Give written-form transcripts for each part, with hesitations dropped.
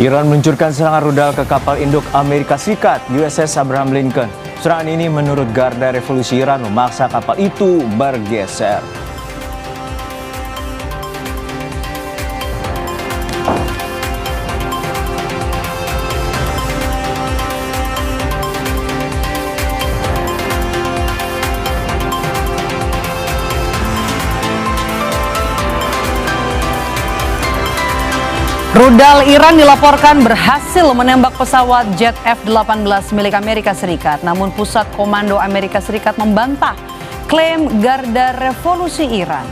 Iran meluncurkan serangan rudal ke kapal induk Amerika Serikat USS Abraham Lincoln. Serangan ini menurut Garda Revolusi Iran memaksa kapal itu bergeser. Rudal Iran dilaporkan berhasil menembak pesawat jet F-18 milik Amerika Serikat. Namun Pusat Komando Amerika Serikat membantah klaim Garda Revolusi Iran.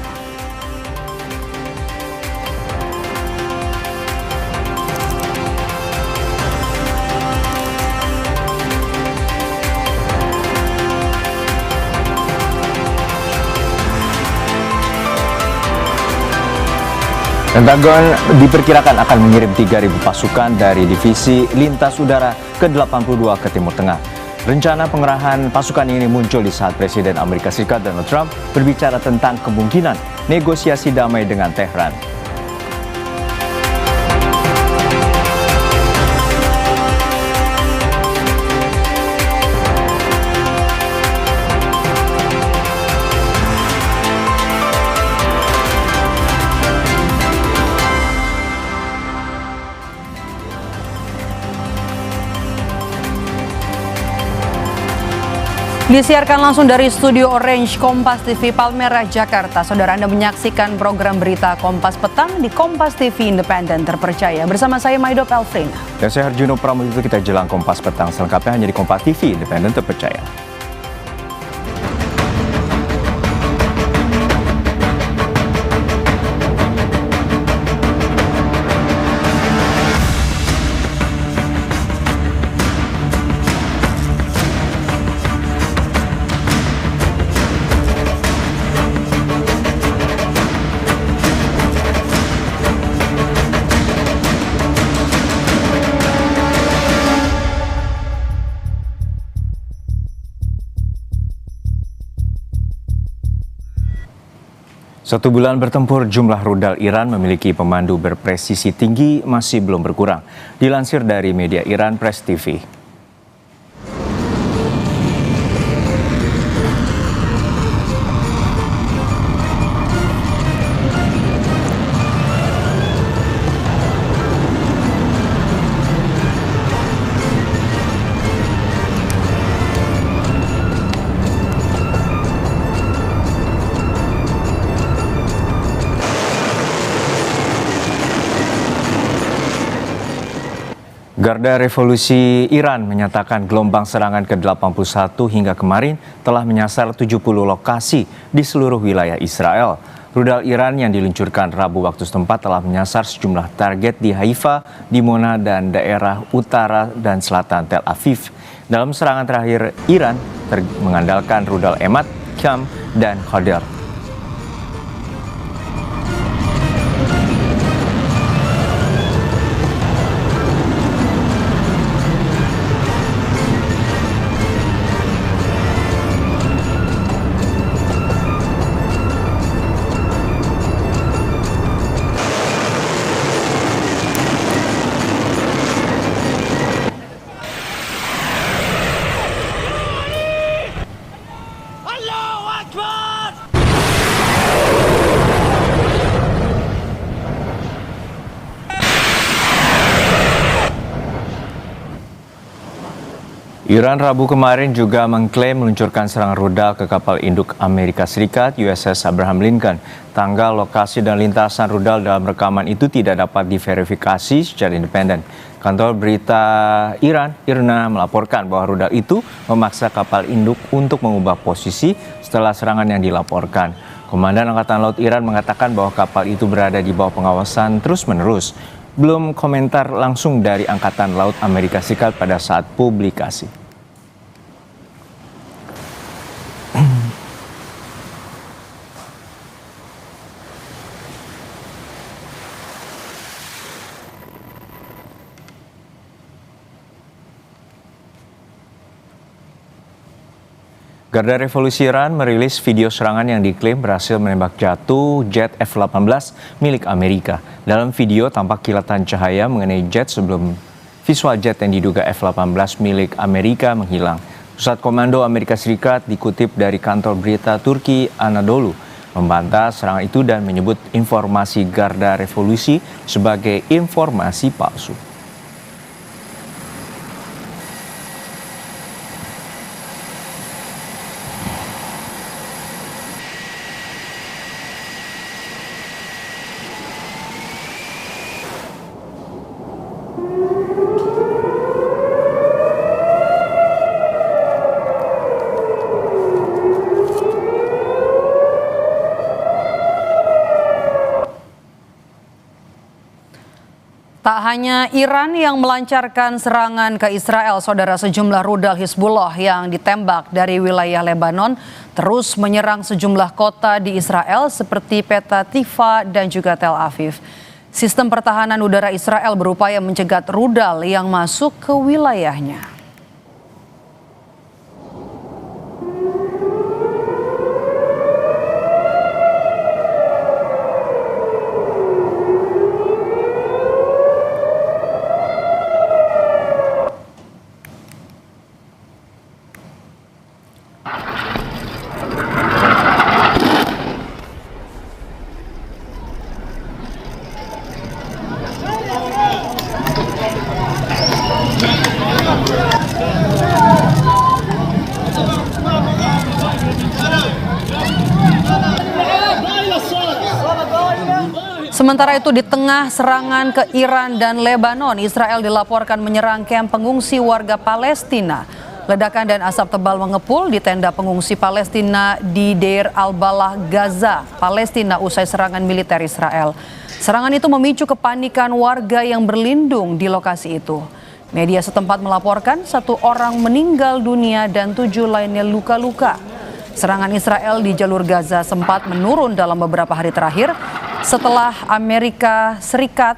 Pentagon diperkirakan akan mengirim 3.000 pasukan dari Divisi Lintas Udara ke-82 ke Timur Tengah. Rencana pengerahan pasukan ini muncul di saat Presiden Amerika Serikat Donald Trump berbicara tentang kemungkinan negosiasi damai dengan Tehran. Disiarkan langsung dari Studio Orange Kompas TV Palmerah, Jakarta. Saudara, Anda menyaksikan program berita Kompas Petang di Kompas TV Independen Terpercaya. Bersama saya Maido Pelfrina. Dan saya Harjuno Pramudito, kita jelang Kompas Petang selengkapnya hanya di Kompas TV Independen Terpercaya. Satu bulan bertempur, jumlah rudal Iran memiliki pemandu berpresisi tinggi masih belum berkurang. Dilansir dari media Iran Press TV. Garda Revolusi Iran menyatakan gelombang serangan ke-81 hingga kemarin telah menyasar 70 lokasi di seluruh wilayah Israel. Rudal Iran yang diluncurkan Rabu waktu setempat telah menyasar sejumlah target di Haifa, Dimona, dan daerah utara dan selatan Tel Aviv. Dalam serangan terakhir, Iran mengandalkan rudal Emad, Qam, dan Qadr. Iran Rabu kemarin juga mengklaim meluncurkan serangan rudal ke kapal induk Amerika Serikat USS Abraham Lincoln. Tanggal, lokasi, dan lintasan rudal dalam rekaman itu tidak dapat diverifikasi secara independen. Kantor berita Iran, IRNA, melaporkan bahwa rudal itu memaksa kapal induk untuk mengubah posisi setelah serangan yang dilaporkan. Komandan Angkatan Laut Iran mengatakan bahwa kapal itu berada di bawah pengawasan terus-menerus. Belum komentar langsung dari Angkatan Laut Amerika Serikat pada saat publikasi. Garda Revolusi Iran merilis video serangan yang diklaim berhasil menembak jatuh jet F-18 milik Amerika. Dalam video tampak kilatan cahaya mengenai jet sebelum visual jet yang diduga F-18 milik Amerika menghilang. Pusat Komando Amerika Serikat dikutip dari kantor berita Turki Anadolu membantah serangan itu dan menyebut informasi Garda Revolusi sebagai informasi palsu. Tak hanya Iran yang melancarkan serangan ke Israel, saudara, sejumlah rudal Hizbullah yang ditembak dari wilayah Lebanon terus menyerang sejumlah kota di Israel seperti Petah Tikva dan juga Tel Aviv. Sistem pertahanan udara Israel berupaya mencegat rudal yang masuk ke wilayahnya. Sementara itu di tengah serangan ke Iran dan Lebanon, Israel dilaporkan menyerang kamp pengungsi warga Palestina. Ledakan dan asap tebal mengepul di tenda pengungsi Palestina di Deir al-Balah, Gaza, Palestina usai serangan militer Israel. Serangan itu memicu kepanikan warga yang berlindung di lokasi itu. Media setempat melaporkan 1 orang meninggal dunia dan 7 lainnya luka-luka. Serangan Israel di jalur Gaza sempat menurun dalam beberapa hari terakhir setelah Amerika Serikat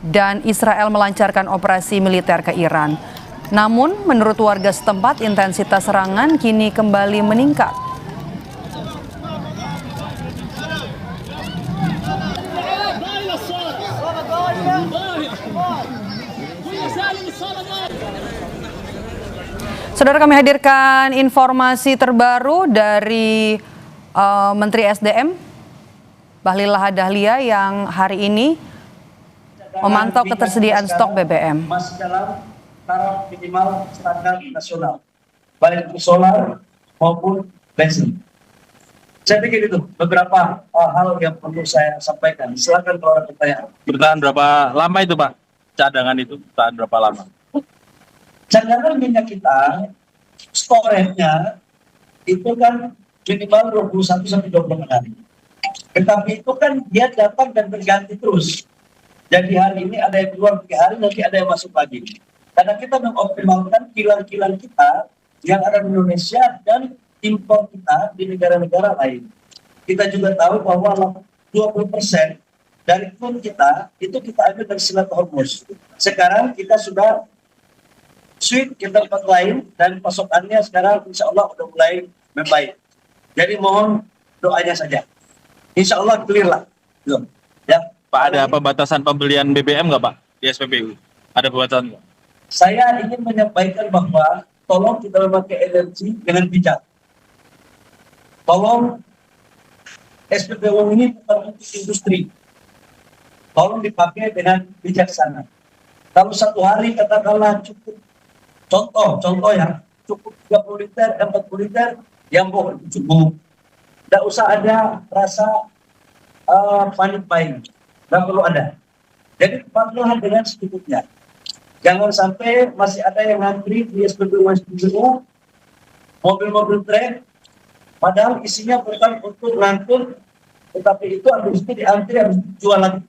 dan Israel melancarkan operasi militer ke Iran. Namun, menurut warga setempat, intensitas serangan kini kembali meningkat. Saudara, kami hadirkan informasi terbaru dari Menteri SDM Bahlil Lahadalia yang hari ini memantau ketersediaan stok BBM. Masih dalam taraf minimal standar nasional, baik untuk solar maupun bensin. Saya pikir itu beberapa hal yang perlu saya sampaikan. Silakan kalau ada pertanyaan. Bertahan berapa lama itu, Pak? Cadangan itu bertahan berapa lama? Cadangan minyak kita, storage-nya itu kan minimal 21 sampai 24 hari. Tetapi itu kan dia datang dan berganti terus. Jadi hari ini ada yang keluar 3 hari, nanti ada yang masuk lagi. Karena kita mengoptimalkan kilang-kilang kita yang ada di Indonesia dan impor kita di negara-negara lain. Kita juga tahu bahwa 20% dari crude kita itu kita ambil dari Selat Hormuz. Sekarang kita sudah switch ke tempat lain dan pasokannya sekarang insya Allah sudah mulai membaik. Jadi mohon doanya saja. Insya Allah clear lah. Ya. Pak, ada pembatasan pembelian BBM nggak, Pak, di SPBU? Ada pembatasan nggak? Saya ingin menyampaikan bahwa tolong kita memakai energi dengan bijak. Tolong SPBU ini bukan untuk industri. Tolong dipakai dengan bijaksana. Kalau satu hari katakanlah cukup, contoh ya, cukup 30 liter, 40 liter, yang boleh cukup. Tidak usah ada rasa panik buying. Tidak perlu ada. Jadi pakailah dengan secukupnya. Jangan sampai masih ada yang ngantri di SPBU mobil-mobil truk, padahal isinya bukan untuk ngangkut, tetapi itu habis itu diantri, habis itu dijual lagi.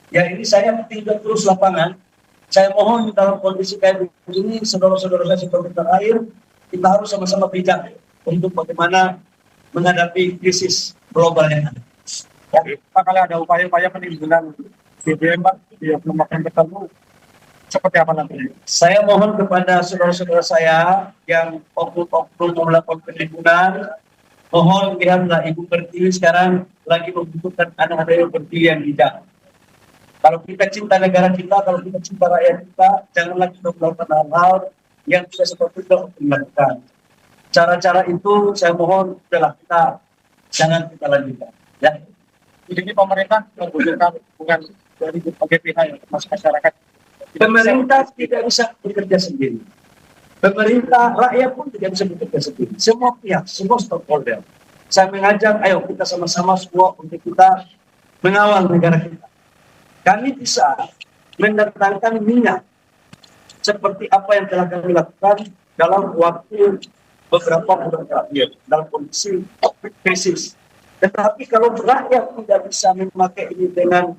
Ya ini saya tindak terus lapangan. Saya mohon dalam kondisi kayak begini, saudara-saudara saya seperti air, kita harus sama-sama bijak untuk bagaimana menghadapi krisis global yang ada. Ya, Pak, kalau ada upaya-upaya penimbunan BBM, Pak, di pemakaian tertentu, seperti apa nanti? Saya mohon kepada saudara-saudara saya yang oknum melakukan penimbunan, mohon lihatlah Ibu Pertiwi sekarang lagi membutuhkan anak-anak yang berdiri yang bijak. Kalau kita cinta negara kita, kalau kita cinta rakyat kita, janganlah kita melakukan hal-hal yang tidak seperti itu untuk dilakukan. Cara-cara itu saya mohon udahlah jangan kita lanjutkan. Ya. Jadi pemerintah membutuhkan dukungan dari berbagai pihak ya, termasuk masyarakat. Pemerintah tidak bisa bekerja sendiri. Pemerintah, rakyat pun tidak bisa bekerja sendiri. Semua pihak, semua stakeholder. Saya mengajak, ayo kita sama-sama semua untuk kita mengawal negara kita. Kami bisa mendatangkan minyak seperti apa yang telah kami lakukan dalam waktu beberapa bulan terakhir dalam kondisi krisis. Tetapi kalau rakyat tidak bisa memakai ini dengan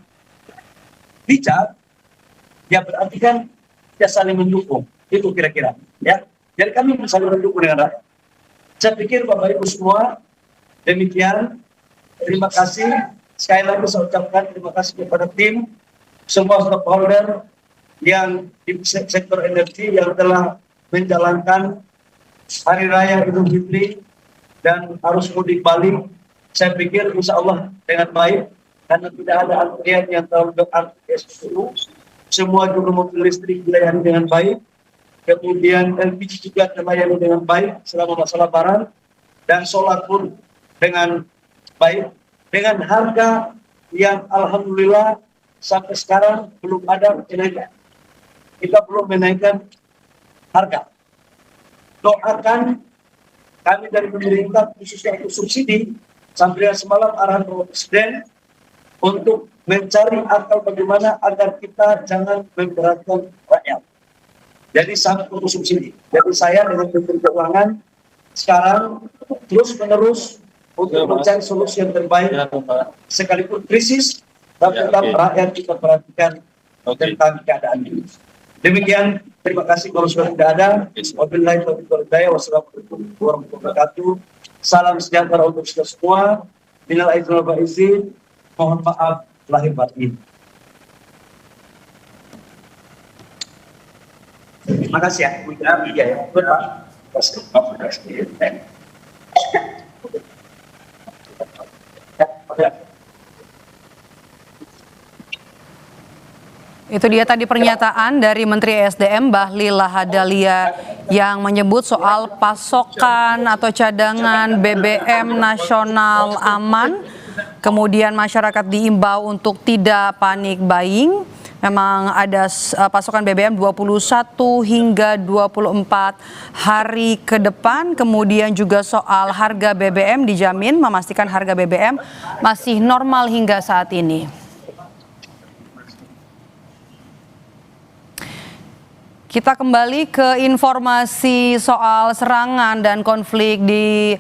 bijak, ya berarti kan kita saling mendukung. Itu kira-kira. Ya. Jadi kami saling mendukung dengan rakyat. Saya pikir Bapak Ibu semua, demikian. Terima kasih. Sekali lagi saya ucapkan terima kasih kepada tim, semua stakeholder yang di sektor energi yang telah menjalankan Hari Raya Idul Fitri dan arus mudik balik. Saya pikir insya Allah dengan baik, karena tidak ada antrian yang terlalu berarti SPBU. Semua juga mobil listrik dilayani dengan baik, kemudian LPG juga terlayani dengan baik selama masa Lebaran, dan solar pun dengan baik, dengan harga yang alhamdulillah sampai sekarang belum ada kenaikan. Kita belum menaikkan harga. Doakan kami dari pemerintah khususnya untuk subsidi, sampai semalam arahan Bapak Presiden untuk mencari akal bagaimana agar kita jangan memberatkan rakyat. Jadi sangat untuk subsidi. Jadi saya dengan Menteri Keuangan sekarang terus-menerus untuk mencari solusi yang terbaik sekalipun krisis, tapi tetap rakyat kita perhatikan tentang keadaan ini. Demikian, terima kasih kalau sudah tidak ada. Wabillahi taufiq wal hidayah. Wassalamualaikum warahmatullahi wabarakatuh. Salam sejahtera untuk kita semua. Minal aidin wal faizin. Mohon maaf lahir batin. Terima kasih ya. Iya ya. Itu dia tadi pernyataan dari Menteri SDM Bahlil Lahadalia yang menyebut soal pasokan atau cadangan BBM nasional aman. Kemudian masyarakat diimbau untuk tidak panik buying. Memang ada pasokan BBM 21 hingga 24 hari ke depan. Kemudian juga soal harga BBM dijamin memastikan harga BBM masih normal hingga saat ini. Kita kembali ke informasi soal serangan dan konflik di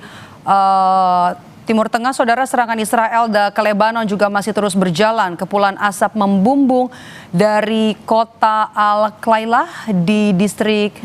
Timur Tengah. Saudara, serangan Israel ke Lebanon juga masih terus berjalan. Kepulan asap membumbung dari kota Al-Qailah di distrik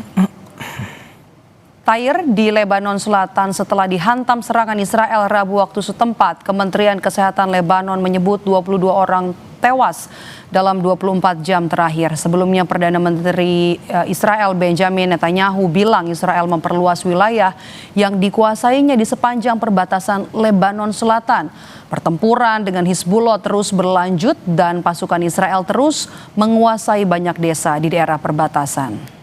Tyre di Lebanon Selatan setelah dihantam serangan Israel Rabu waktu setempat. Kementerian Kesehatan Lebanon menyebut 22 orang tewas dalam 24 jam terakhir. Sebelumnya Perdana Menteri Israel Benjamin Netanyahu bilang Israel memperluas wilayah yang dikuasainya di sepanjang perbatasan Lebanon Selatan. Pertempuran dengan Hizbullah terus berlanjut dan pasukan Israel terus menguasai banyak desa di daerah perbatasan.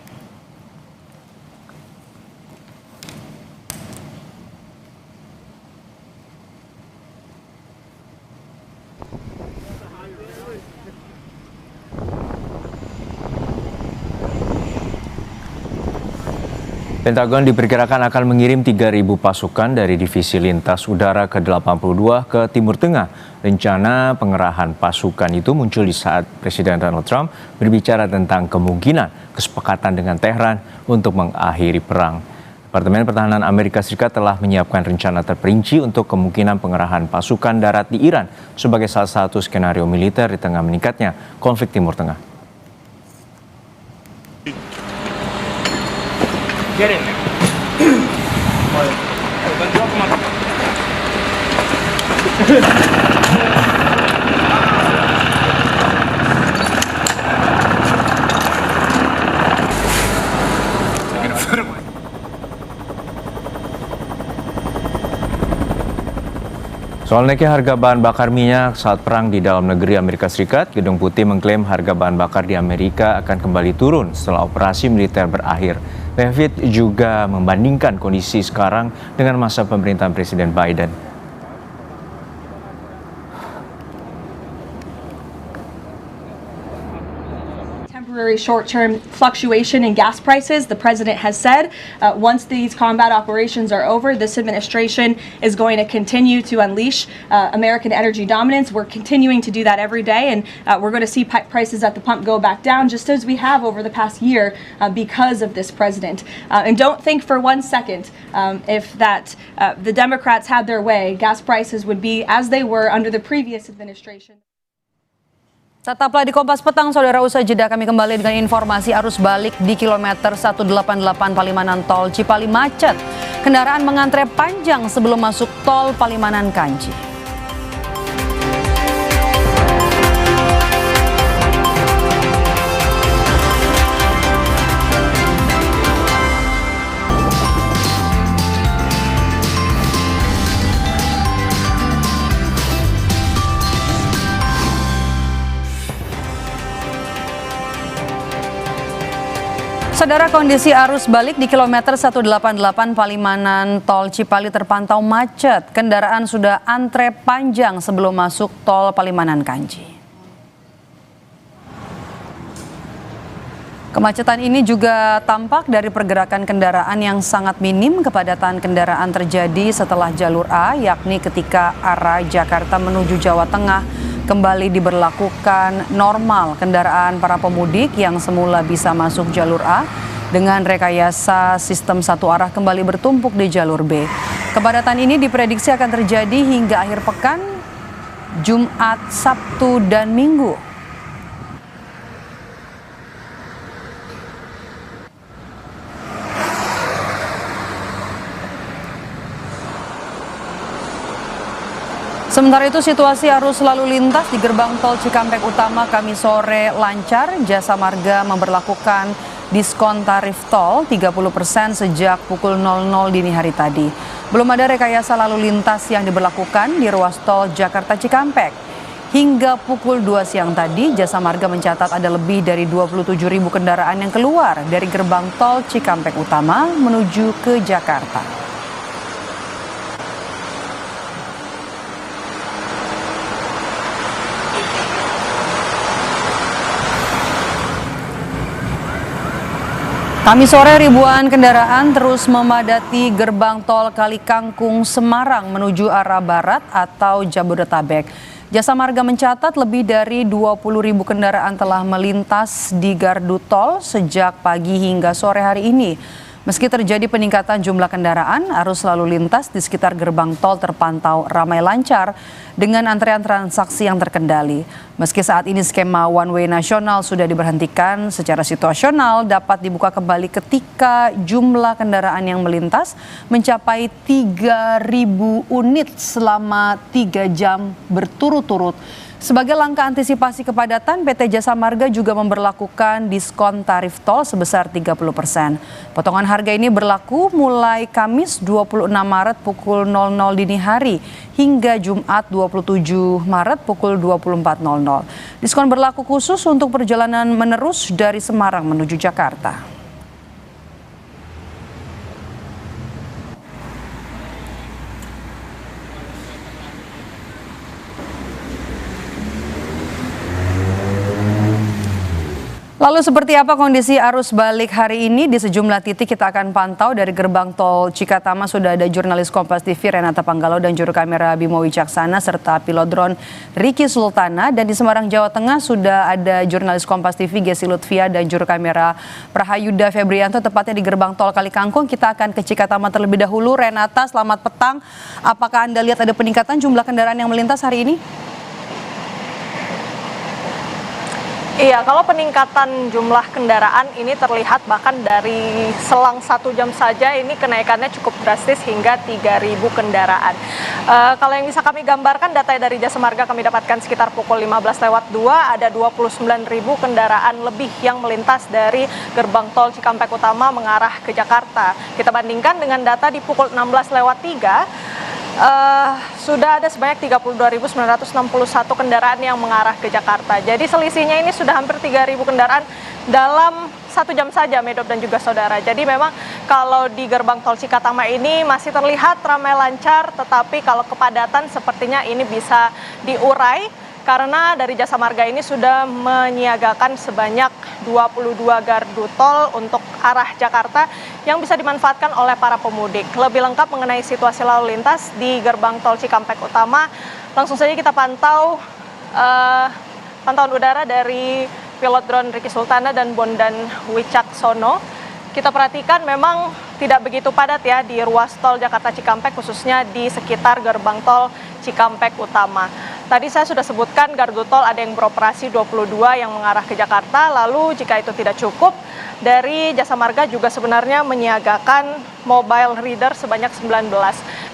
Pentagon diperkirakan akan mengirim 3.000 pasukan dari Divisi Lintas Udara ke-82 ke Timur Tengah. Rencana pengerahan pasukan itu muncul di saat Presiden Donald Trump berbicara tentang kemungkinan kesepakatan dengan Tehran untuk mengakhiri perang. Departemen Pertahanan Amerika Serikat telah menyiapkan rencana terperinci untuk kemungkinan pengerahan pasukan darat di Iran sebagai salah satu skenario militer di tengah meningkatnya konflik Timur Tengah. Get it. Bantu aku makan. Soal naiknya harga bahan bakar minyak saat perang di dalam negeri Amerika Serikat, Gedung Putih mengklaim harga bahan bakar di Amerika akan kembali turun setelah operasi militer berakhir. David juga membandingkan kondisi sekarang dengan masa pemerintahan Presiden Biden. Temporary short-term fluctuation in gas prices. The president has said once these combat operations are over, this administration is going to continue to unleash American energy dominance. We're continuing to do that every day, and we're going to see prices at the pump go back down, just as we have over the past year because of this president. And don't think for one second if the Democrats had their way, gas prices would be as they were under the previous administration. Tetaplah di Kompas Petang, saudara. Usai jeda kami kembali dengan informasi arus balik di kilometer 188 Palimanan Tol Cipali macet. Kendaraan mengantre panjang sebelum masuk tol Palimanan Kanci. Saudara, kondisi arus balik di kilometer 188 Palimanan Tol Cipali terpantau macet. Kendaraan sudah antre panjang sebelum masuk tol Palimanan Kanci. Kemacetan ini juga tampak dari pergerakan kendaraan yang sangat minim. Kepadatan kendaraan terjadi setelah jalur A, yakni ketika arah Jakarta menuju Jawa Tengah kembali diberlakukan normal. Kendaraan para pemudik yang semula bisa masuk jalur A dengan rekayasa sistem satu arah kembali bertumpuk di jalur B. Kepadatan ini diprediksi akan terjadi hingga akhir pekan, Jumat, Sabtu, dan Minggu. Sementara itu, situasi arus lalu lintas di gerbang tol Cikampek Utama Kamis sore lancar. Jasa Marga memberlakukan diskon tarif tol 30% sejak pukul 00 dini hari tadi. Belum ada rekayasa lalu lintas yang diberlakukan di ruas tol Jakarta Cikampek. Hingga pukul 2 siang tadi, Jasa Marga mencatat ada lebih dari 27.000 kendaraan yang keluar dari gerbang tol Cikampek Utama menuju ke Jakarta. Kamis sore ribuan kendaraan terus memadati gerbang tol Kalikangkung Semarang menuju arah barat atau Jabodetabek. Jasa Marga mencatat lebih dari 20.000 kendaraan telah melintas di gardu tol sejak pagi hingga sore hari ini. Meski terjadi peningkatan jumlah kendaraan, arus lalu lintas di sekitar gerbang tol terpantau ramai lancar dengan antrean transaksi yang terkendali. Meski saat ini skema one way nasional sudah diberhentikan, secara situasional dapat dibuka kembali ketika jumlah kendaraan yang melintas mencapai 3.000 unit selama 3 jam berturut-turut. Sebagai langkah antisipasi kepadatan, PT Jasa Marga juga memberlakukan diskon tarif tol sebesar 30%. Potongan harga ini berlaku mulai Kamis 26 Maret pukul 00 dini hari hingga Jumat 27 Maret pukul 24.00. Diskon berlaku khusus untuk perjalanan menerus dari Semarang menuju Jakarta. Lalu seperti apa kondisi arus balik hari ini? Di sejumlah titik kita akan pantau. Dari gerbang tol Cikatama sudah ada jurnalis Kompas TV Renata Panggalo dan juru kamera Bimo Wicaksana serta pilot drone Ricky Sultana. Dan di Semarang, Jawa Tengah sudah ada jurnalis Kompas TV Gesi Lutfia dan juru kamera Prahayuda Febrianto tepatnya di gerbang tol Kalikangkung. Kita akan ke Cikatama terlebih dahulu. Renata, selamat petang. Apakah Anda lihat ada peningkatan jumlah kendaraan yang melintas hari ini? Iya, kalau peningkatan jumlah kendaraan ini terlihat bahkan dari selang 1 jam saja ini kenaikannya cukup drastis hingga 3.000 kendaraan. Kalau yang bisa kami gambarkan data dari Jasa Marga kami dapatkan sekitar pukul 15:02 ada 29.000 kendaraan lebih yang melintas dari gerbang tol Cikampek Utama mengarah ke Jakarta. Kita bandingkan dengan data di pukul 16:03 Sudah ada sebanyak 32.961 kendaraan yang mengarah ke Jakarta. Jadi selisihnya ini sudah hampir 3.000 kendaraan dalam 1 jam saja, Medop dan juga saudara. Jadi memang kalau di gerbang tol Cikatama ini masih terlihat ramai lancar, tetapi kalau kepadatan sepertinya ini bisa diurai karena dari Jasa Marga ini sudah menyiagakan sebanyak 22 gardu tol untuk arah Jakarta yang bisa dimanfaatkan oleh para pemudik. Lebih lengkap mengenai situasi lalu lintas di gerbang tol Cikampek Utama, langsung saja kita pantauan udara dari pilot drone Ricky Sultana dan Bondan Wicaksono. Kita perhatikan memang tidak begitu padat ya di ruas tol Jakarta Cikampek, khususnya di sekitar gerbang tol Cikampek Utama. Tadi saya sudah sebutkan gardu tol ada yang beroperasi 22 yang mengarah ke Jakarta, lalu jika itu tidak cukup, dari Jasa Marga juga sebenarnya menyiagakan mobile reader sebanyak 19.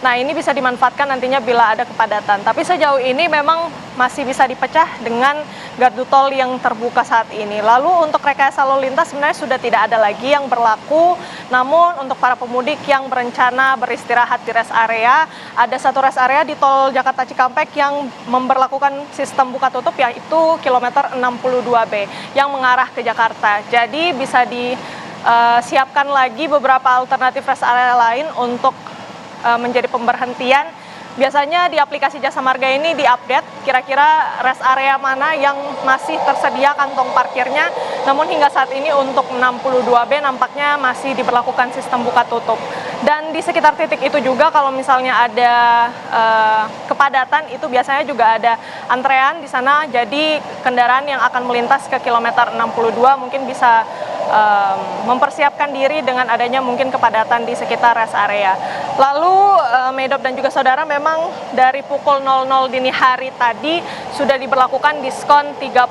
Nah, ini bisa dimanfaatkan nantinya bila ada kepadatan. Tapi sejauh ini memang masih bisa dipecah dengan gardu tol yang terbuka saat ini. Lalu untuk rekayasa lalu lintas sebenarnya sudah tidak ada lagi yang berlaku. Namun untuk para pemudik yang berencana beristirahat di rest area, ada satu rest area di tol Jakarta Cikampek yang memberlakukan sistem buka tutup, yaitu kilometer 62B yang mengarah ke Jakarta. Jadi bisa disiapkan lagi beberapa alternatif rest area lain untuk menjadi pemberhentian. Biasanya di aplikasi Jasa Marga ini diupdate kira-kira rest area mana yang masih tersedia kantong parkirnya. Namun hingga saat ini untuk 62B nampaknya masih diberlakukan sistem buka tutup. Dan di sekitar titik itu juga kalau misalnya ada kepadatan itu biasanya juga ada antrean di sana. Jadi kendaraan yang akan melintas ke kilometer 62 mungkin bisa mempersiapkan diri dengan adanya mungkin kepadatan di sekitar rest area. Lalu Medop dan juga saudara, memang dari pukul 00 dini hari tadi sudah diberlakukan diskon 30%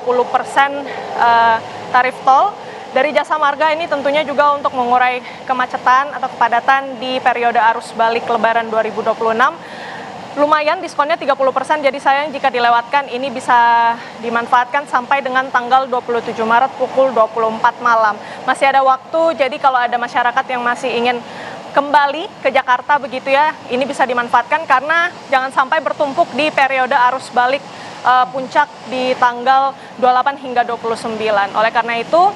tarif tol. Dari Jasa Marga ini tentunya juga untuk mengurai kemacetan atau kepadatan di periode arus balik Lebaran 2026. Lumayan diskonnya 30%, jadi sayang jika dilewatkan. Ini bisa dimanfaatkan sampai dengan tanggal 27 Maret pukul 24 malam. Masih ada waktu, jadi kalau ada masyarakat yang masih ingin kembali ke Jakarta begitu ya, ini bisa dimanfaatkan karena jangan sampai bertumpuk di periode arus balik puncak di tanggal 28 hingga 29. Oleh karena itu,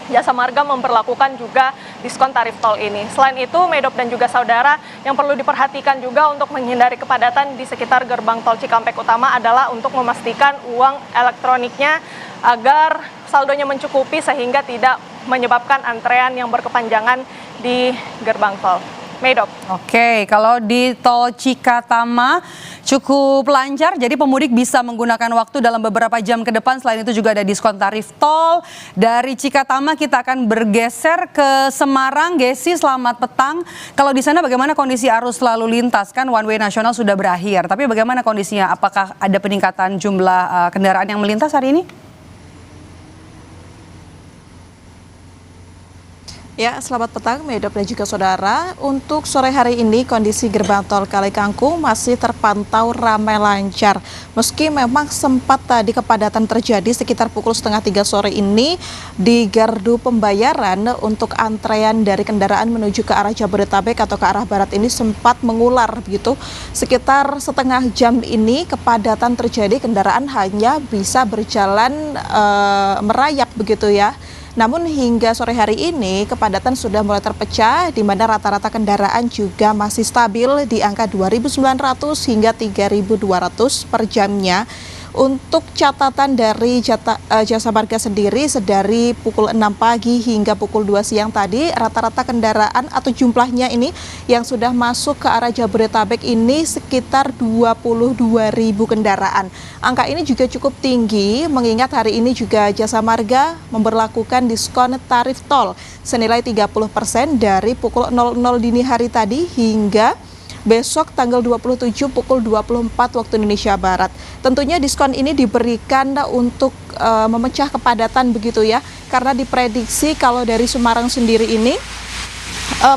Jasa Marga memperlakukan juga diskon tarif tol ini. Selain itu, Medop dan juga saudara, yang perlu diperhatikan juga untuk menghindari kepadatan di sekitar gerbang tol Cikampek Utama adalah untuk memastikan uang elektroniknya agar saldonya mencukupi sehingga tidak menyebabkan antrean yang berkepanjangan di gerbang tol. Medop. Oke, kalau di tol Cikatama cukup lancar, jadi pemudik bisa menggunakan waktu dalam beberapa jam ke depan. Selain itu juga ada diskon tarif tol. Dari Cikatama kita akan bergeser ke Semarang. Gesi, selamat petang. Kalau di sana bagaimana kondisi arus lalu lintas? Kan one way nasional sudah berakhir, tapi bagaimana kondisinya? Apakah ada peningkatan jumlah kendaraan yang melintas hari ini? Ya, selamat petang Medop dan juga saudara. Untuk sore hari ini kondisi gerbang tol Kalikangkung masih terpantau ramai lancar. Meski memang sempat tadi kepadatan terjadi sekitar pukul 2:30 sore ini di gardu pembayaran untuk antrean dari kendaraan menuju ke arah Jabodetabek atau ke arah barat ini sempat mengular begitu. Sekitar setengah jam ini kepadatan terjadi, kendaraan hanya bisa berjalan merayap begitu ya. Namun hingga sore hari ini kepadatan sudah mulai terpecah, di mana rata-rata kendaraan juga masih stabil di angka 2.900 hingga 3.200 per jamnya. Untuk catatan dari Jasa Marga sendiri, sedari pukul 6 pagi hingga pukul 2 siang tadi, rata-rata kendaraan atau jumlahnya ini yang sudah masuk ke arah Jabodetabek ini sekitar 22.000 kendaraan. Angka ini juga cukup tinggi, mengingat hari ini juga Jasa Marga memberlakukan diskon tarif tol senilai 30% dari pukul 00 dini hari tadi hingga besok tanggal 27 pukul 24 waktu Indonesia Barat. Tentunya diskon ini diberikan untuk memecah kepadatan begitu ya, karena diprediksi kalau dari Semarang sendiri ini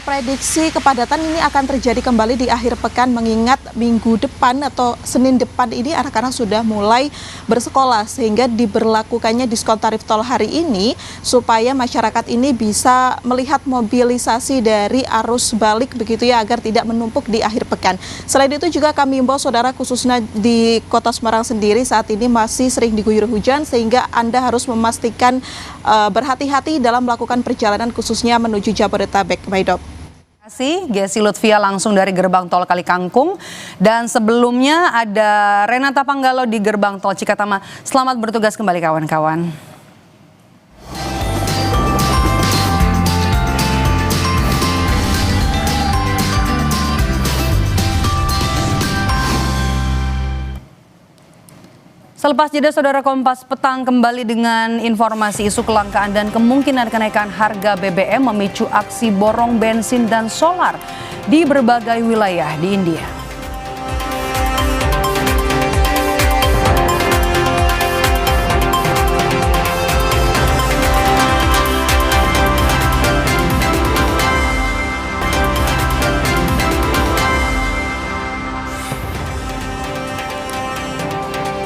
prediksi kepadatan ini akan terjadi kembali di akhir pekan mengingat minggu depan atau Senin depan ini anak-anak sudah mulai bersekolah sehingga diberlakukannya diskon tarif tol hari ini supaya masyarakat ini bisa melihat mobilisasi dari arus balik begitu ya agar tidak menumpuk di akhir pekan. Selain itu juga kami himbau saudara khususnya di Kota Semarang sendiri saat ini masih sering diguyur hujan sehingga Anda harus memastikan berhati-hati dalam melakukan perjalanan khususnya menuju Jabodetabek. Baidop. Terima kasih Gesi Lutfia langsung dari gerbang tol Kali Kangkung. Dan sebelumnya ada Renata Panggalo di gerbang tol Cikatama. Selamat bertugas kembali kawan-kawan. Selepas jeda, Saudara, Kompas Petang kembali dengan informasi isu kelangkaan dan kemungkinan kenaikan harga BBM memicu aksi borong bensin dan solar di berbagai wilayah di India.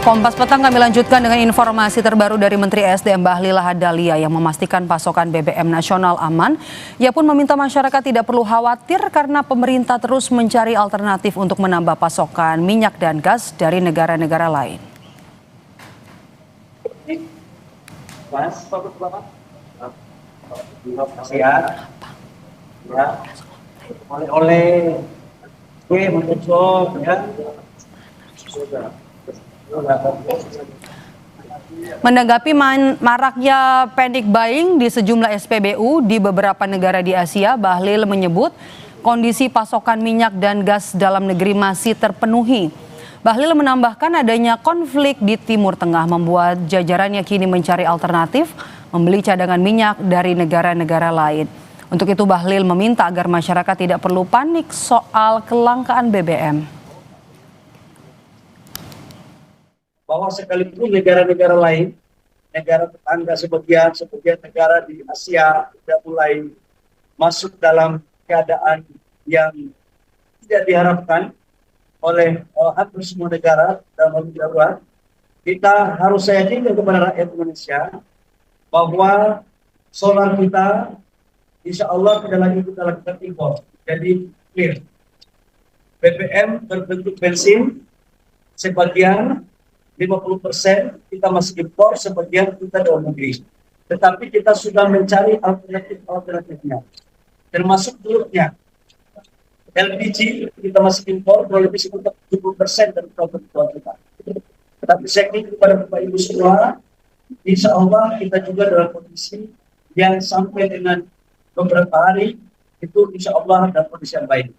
Kompas Petang kami lanjutkan dengan informasi terbaru dari Menteri SDM Bahlil Lahadalia yang memastikan pasokan BBM nasional aman. Ia pun meminta masyarakat tidak perlu khawatir karena pemerintah terus mencari alternatif untuk menambah pasokan minyak dan gas dari negara-negara lain. Oleh kue mencocok ya. Menanggapi maraknya panic buying di sejumlah SPBU di beberapa negara di Asia, Bahlil menyebut kondisi pasokan minyak dan gas dalam negeri masih terpenuhi. Bahlil menambahkan adanya konflik di Timur Tengah membuat jajarannya kini mencari alternatif membeli cadangan minyak dari negara-negara lain. Untuk itu Bahlil meminta agar masyarakat tidak perlu panik soal kelangkaan BBM. Bahwa sekalipun negara-negara lain, negara tetangga sebagian negara di Asia sudah mulai masuk dalam keadaan yang tidak diharapkan oleh hampir semua negara dalam darurat, kita harus yakinkan kepada rakyat Indonesia bahwa solar kita insya Allah tidak lagi kita lakukan impor. Jadi clear. BBM berbentuk bensin sebagian 50% kita masih impor, sebagian kita dalam negeri. Tetapi kita sudah mencari alternatifnya, termasuk telurnya. LPG kita masih impor, kurang lebih sekitar 70% dari kebutuhan kita. Tetapi saya ingin kepada Bapak Ibu semua, insya Allah kita juga dalam kondisi yang sampai dengan beberapa hari itu insya Allah dalam kondisi yang baik.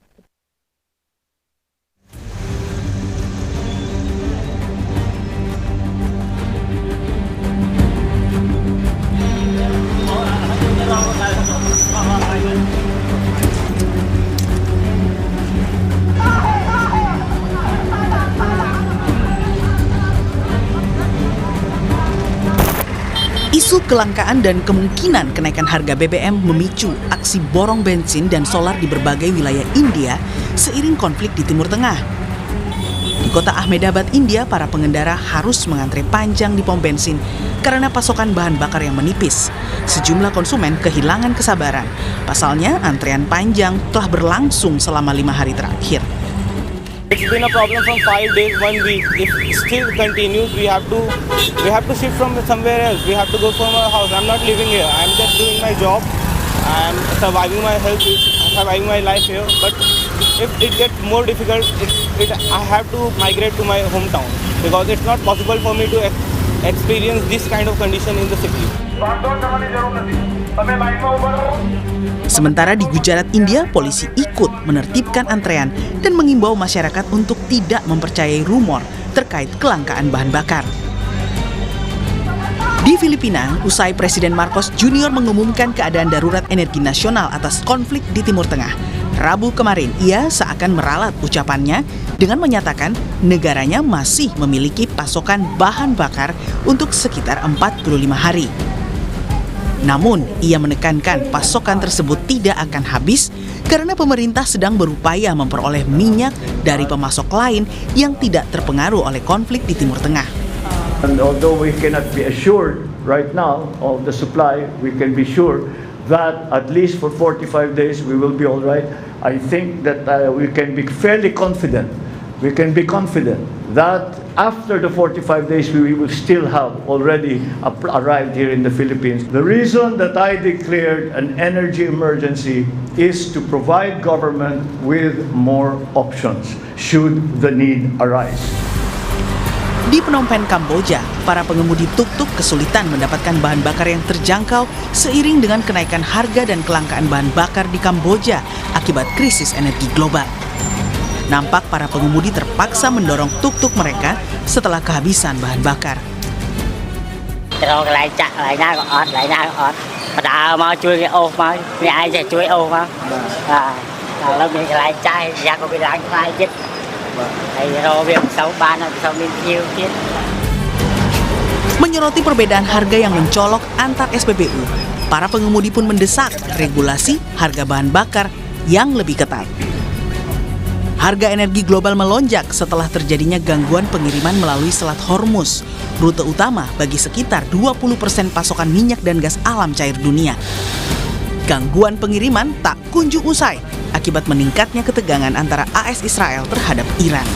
Isu kelangkaan dan kemungkinan kenaikan harga BBM memicu aksi borong bensin dan solar di berbagai wilayah India seiring konflik di Timur Tengah. Di kota Ahmedabad, India, para pengendara harus mengantre panjang di pom bensin karena pasokan bahan bakar yang menipis. Sejumlah konsumen kehilangan kesabaran. Pasalnya, antrean panjang telah berlangsung selama 5 hari terakhir. It's been a problem from 5 days, 1 week. If it still continues, we have to shift from somewhere else. We have to go from our house. I'm not living here. I'm just doing my job. I'm surviving my health, surviving my life here. But if it gets more difficult, I have to migrate to my hometown because it's not possible for me to experience this kind of condition in the city. Sementara di Gujarat, India, polisi ikut menertibkan antrean dan mengimbau masyarakat untuk tidak mempercayai rumor terkait kelangkaan bahan bakar. Di Filipina, usai Presiden Marcos Jr. mengumumkan keadaan darurat energi nasional atas konflik di Timur Tengah, Rabu kemarin ia seakan meralat ucapannya dengan menyatakan negaranya masih memiliki pasokan bahan bakar untuk sekitar 45 hari. Namun, ia menekankan pasokan tersebut tidak akan habis karena pemerintah sedang berupaya memperoleh minyak dari pemasok lain yang tidak terpengaruh oleh konflik di Timur Tengah. And although we cannot be assured right now of the supply, we can be sure that at least for 45 days we will be all right. I think that we can be fairly confident. We can be confident that after the 45 days we will still have already arrived here in the Philippines. The reason that I declared an energy emergency is to provide government with more options should the need arise. Di Phnom Penh, Kamboja, para pengemudi tuk-tuk kesulitan mendapatkan bahan bakar yang terjangkau seiring dengan kenaikan harga dan kelangkaan bahan bakar di Kamboja akibat krisis energi global. Nampak para pengemudi terpaksa mendorong tuk-tuk mereka setelah kehabisan bahan bakar. Menyoroti perbedaan harga yang mencolok antar SPBU, para pengemudi pun mendesak regulasi harga bahan bakar yang lebih ketat. Harga energi global melonjak setelah terjadinya gangguan pengiriman melalui Selat Hormuz, rute utama bagi sekitar 20% pasokan minyak dan gas alam cair dunia. Gangguan pengiriman tak kunjung usai akibat meningkatnya ketegangan antara AS Israel terhadap Iran.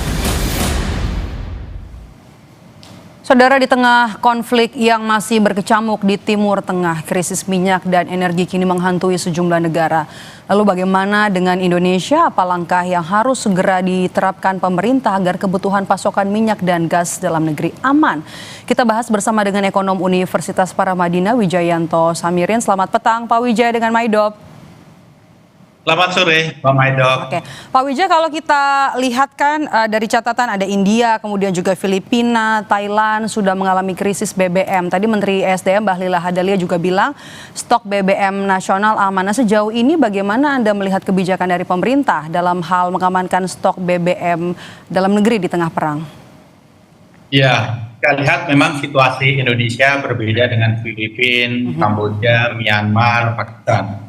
Saudara, di tengah konflik yang masih berkecamuk di Timur Tengah, krisis minyak dan energi kini menghantui sejumlah negara. Lalu bagaimana dengan Indonesia? Apa langkah yang harus segera diterapkan pemerintah agar kebutuhan pasokan minyak dan gas dalam negeri aman? Kita bahas bersama dengan ekonom Universitas Paramadina, Wijayanto Samirin. Selamat petang, Pak Wijaya dengan Maidop. Selamat sore, Pak Maidok. Oke, Pak Wijaya, kalau kita lihat kan dari catatan ada India, kemudian juga Filipina, Thailand sudah mengalami krisis BBM. Tadi Menteri SDM Bahlil Lahadalia juga bilang stok BBM nasional aman. Nah, sejauh ini bagaimana Anda melihat kebijakan dari pemerintah dalam hal mengamankan stok BBM dalam negeri di tengah perang? Ya, kita lihat memang situasi Indonesia berbeda dengan Filipina, Kamboja, Myanmar, Pakistan.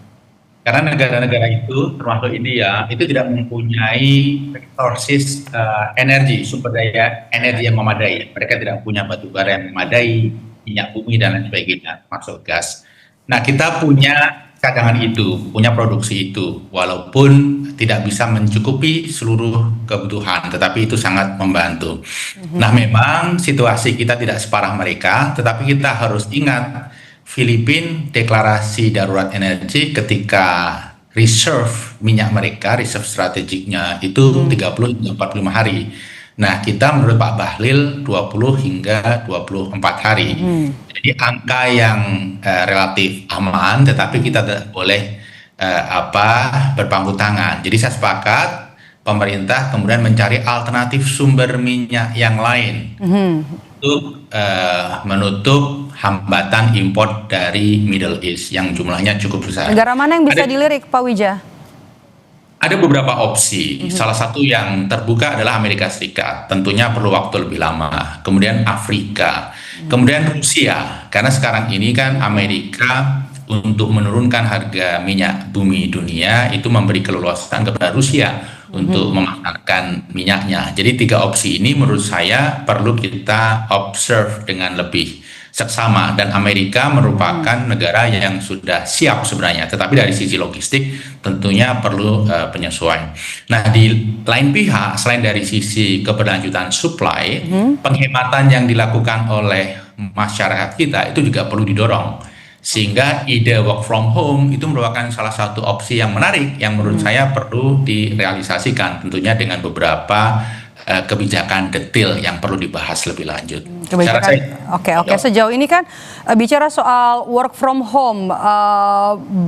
Karena negara-negara itu, termasuk India, itu tidak mempunyai resources energi, sumber daya energi yang memadai. Mereka tidak punya batu bara yang memadai, minyak bumi, dan lain sebagainya, termasuk gas. Nah, kita punya cadangan itu, punya produksi itu, walaupun tidak bisa mencukupi seluruh kebutuhan, tetapi itu sangat membantu. Nah, memang situasi kita tidak separah mereka, tetapi kita harus ingat, Filipina deklarasi darurat energi ketika reserve minyak mereka, reserve strategiknya itu 30 hingga 45 hari. Nah, kita menurut Pak Bahlil 20 hingga 24 hari. Jadi angka yang relatif aman, tetapi kita tidak boleh berpangku tangan. Jadi saya sepakat pemerintah kemudian mencari alternatif sumber minyak yang lain untuk menutup hambatan impor dari Middle East yang jumlahnya cukup besar. Negara mana yang bisa dilirik, Pak Wija? Ada beberapa opsi. Salah satu yang terbuka adalah Amerika Serikat. Tentunya perlu waktu lebih lama. Kemudian Afrika. Kemudian Rusia. Karena sekarang ini kan Amerika untuk menurunkan harga minyak bumi dunia itu memberi keleluasan kepada Rusia untuk memasarkan minyaknya. Jadi 3 opsi ini menurut saya perlu kita observe dengan lebih seksama, dan Amerika merupakan negara yang sudah siap sebenarnya, tetapi dari sisi logistik tentunya perlu penyesuaian. Nah, di lain pihak selain dari sisi keberlanjutan supply, penghematan yang dilakukan oleh masyarakat kita itu juga perlu didorong, sehingga ide work from home itu merupakan salah satu opsi yang menarik yang menurut saya perlu direalisasikan, tentunya dengan beberapa kebijakan detail yang perlu dibahas lebih lanjut. Oke. Sejauh ini kan bicara soal work from home,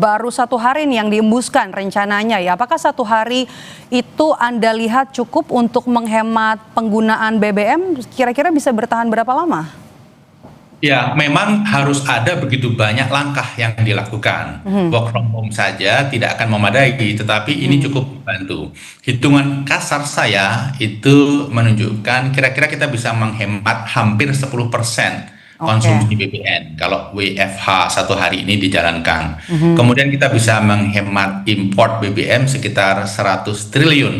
baru 1 hari nih yang diembuskan rencananya ya. Apakah 1 hari itu Anda lihat cukup untuk menghemat penggunaan BBM? Kira-kira bisa bertahan berapa lama? Ya, memang harus ada begitu banyak langkah yang dilakukan. Work from home saja tidak akan memadai, tetapi ini cukup membantu. Hitungan kasar saya itu menunjukkan kira-kira kita bisa menghemat hampir 10% konsumsi BBM kalau WFH 1 hari ini dijalankan. Kemudian kita bisa menghemat import BBM sekitar 100 triliun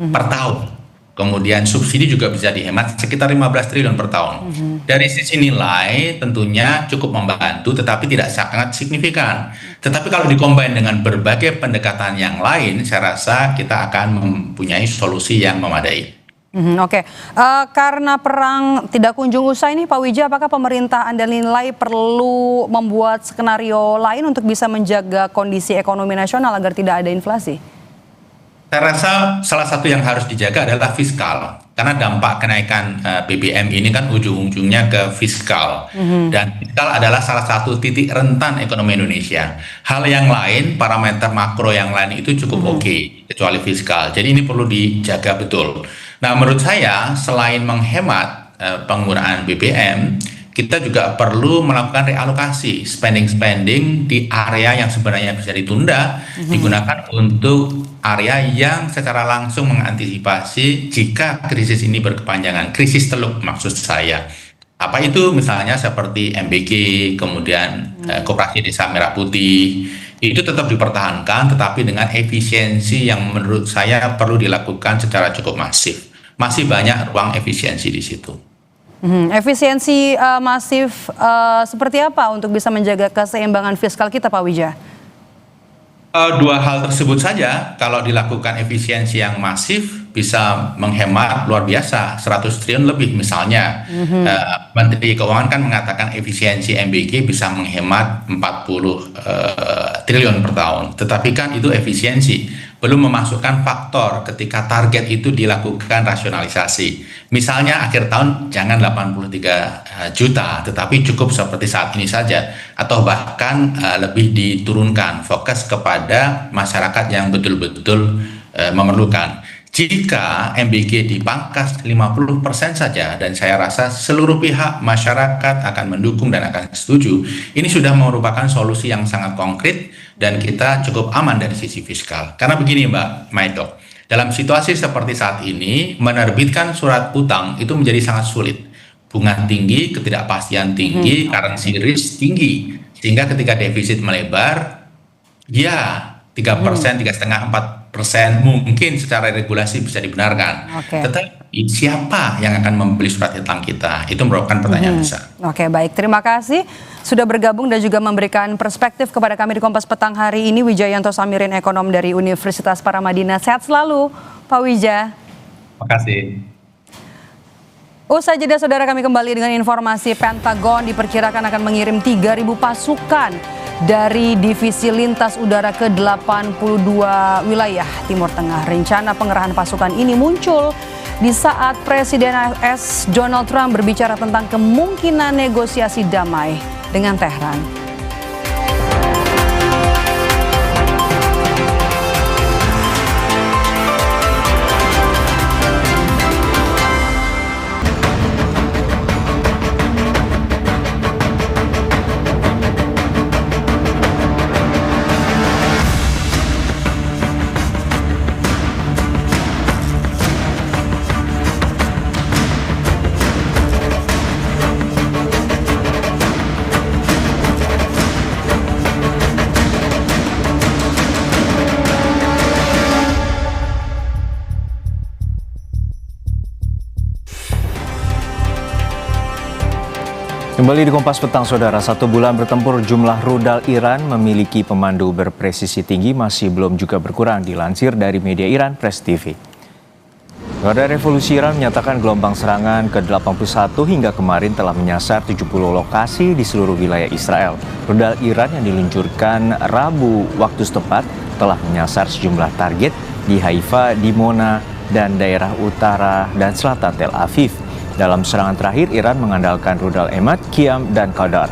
per tahun. Kemudian subsidi juga bisa dihemat sekitar 15 triliun per tahun. Dari sisi nilai tentunya cukup membantu tetapi tidak sangat signifikan. Tetapi kalau dikombin dengan berbagai pendekatan yang lain, saya rasa kita akan mempunyai solusi yang memadai. Oke. Karena perang tidak kunjung usai nih Pak Wija, apakah pemerintah Anda nilai perlu membuat skenario lain untuk bisa menjaga kondisi ekonomi nasional agar tidak ada inflasi? Saya rasa salah satu yang harus dijaga adalah fiskal, karena dampak kenaikan BBM ini kan ujung-ujungnya ke fiskal, dan fiskal adalah salah satu titik rentan ekonomi Indonesia. Hal yang lain, parameter makro yang lain itu cukup oke, kecuali fiskal. Jadi ini perlu dijaga betul. Nah, menurut saya selain menghemat penggunaan BBM, kita juga perlu melakukan realokasi spending di area yang sebenarnya bisa ditunda, digunakan untuk area yang secara langsung mengantisipasi jika krisis ini berkepanjangan, krisis teluk maksud saya. Apa itu? Misalnya seperti MBG, kemudian Koperasi Desa Merah Putih, itu tetap dipertahankan tetapi dengan efisiensi yang menurut saya perlu dilakukan secara cukup masif. Masih banyak ruang efisiensi di situ. Efisiensi masif seperti apa untuk bisa menjaga keseimbangan fiskal kita, Pak Wija? Dua hal tersebut saja, kalau dilakukan efisiensi yang masif bisa menghemat luar biasa 100 triliun lebih misalnya. Menteri Keuangan kan mengatakan efisiensi MBG bisa menghemat 40 triliun per tahun. Tetapi kan itu efisiensi, belum memasukkan faktor ketika target itu dilakukan rasionalisasi. Misalnya akhir tahun jangan 83 juta, tetapi cukup seperti saat ini saja. Atau bahkan lebih diturunkan, fokus kepada masyarakat yang betul-betul memerlukan. Jika MBG dipangkas 50% saja, dan saya rasa seluruh pihak masyarakat akan mendukung dan akan setuju, ini sudah merupakan solusi yang sangat konkret dan kita cukup aman dari sisi fiskal. Karena begini Mbak Maido, dalam situasi seperti saat ini, menerbitkan surat utang itu menjadi sangat sulit. Bunga tinggi, ketidakpastian tinggi, currency risk tinggi. Sehingga ketika defisit melebar, ya 3%, 3,5-4% mungkin secara regulasi bisa dibenarkan. Tetapi siapa yang akan membeli surat utang kita? Itu merupakan pertanyaan besar. Oke, baik. Terima kasih sudah bergabung dan juga memberikan perspektif kepada kami di Kompas Petang hari ini. Wijayanto Samirin, ekonom dari Universitas Paramadina. Sehat selalu, Pak Wija. Terima kasih. Usai jeda, saudara, kami kembali dengan informasi Pentagon diperkirakan akan mengirim 3.000 pasukan dari Divisi Lintas Udara ke-82 wilayah Timur Tengah. Rencana pengerahan pasukan ini muncul di saat Presiden AS Donald Trump berbicara tentang kemungkinan negosiasi damai dengan Tehran. Kembali di Kompas Petang, saudara. 1 bulan bertempur, jumlah rudal Iran memiliki pemandu berpresisi tinggi masih belum juga berkurang, dilansir dari media Iran Press TV. Garda Revolusi Iran menyatakan gelombang serangan ke-81 hingga kemarin telah menyasar 70 lokasi di seluruh wilayah Israel. Rudal Iran yang diluncurkan Rabu waktu setempat telah menyasar sejumlah target di Haifa, Dimona, dan daerah utara dan selatan Tel Aviv. Dalam serangan terakhir, Iran mengandalkan rudal Emad, Qiyam, dan Qadar.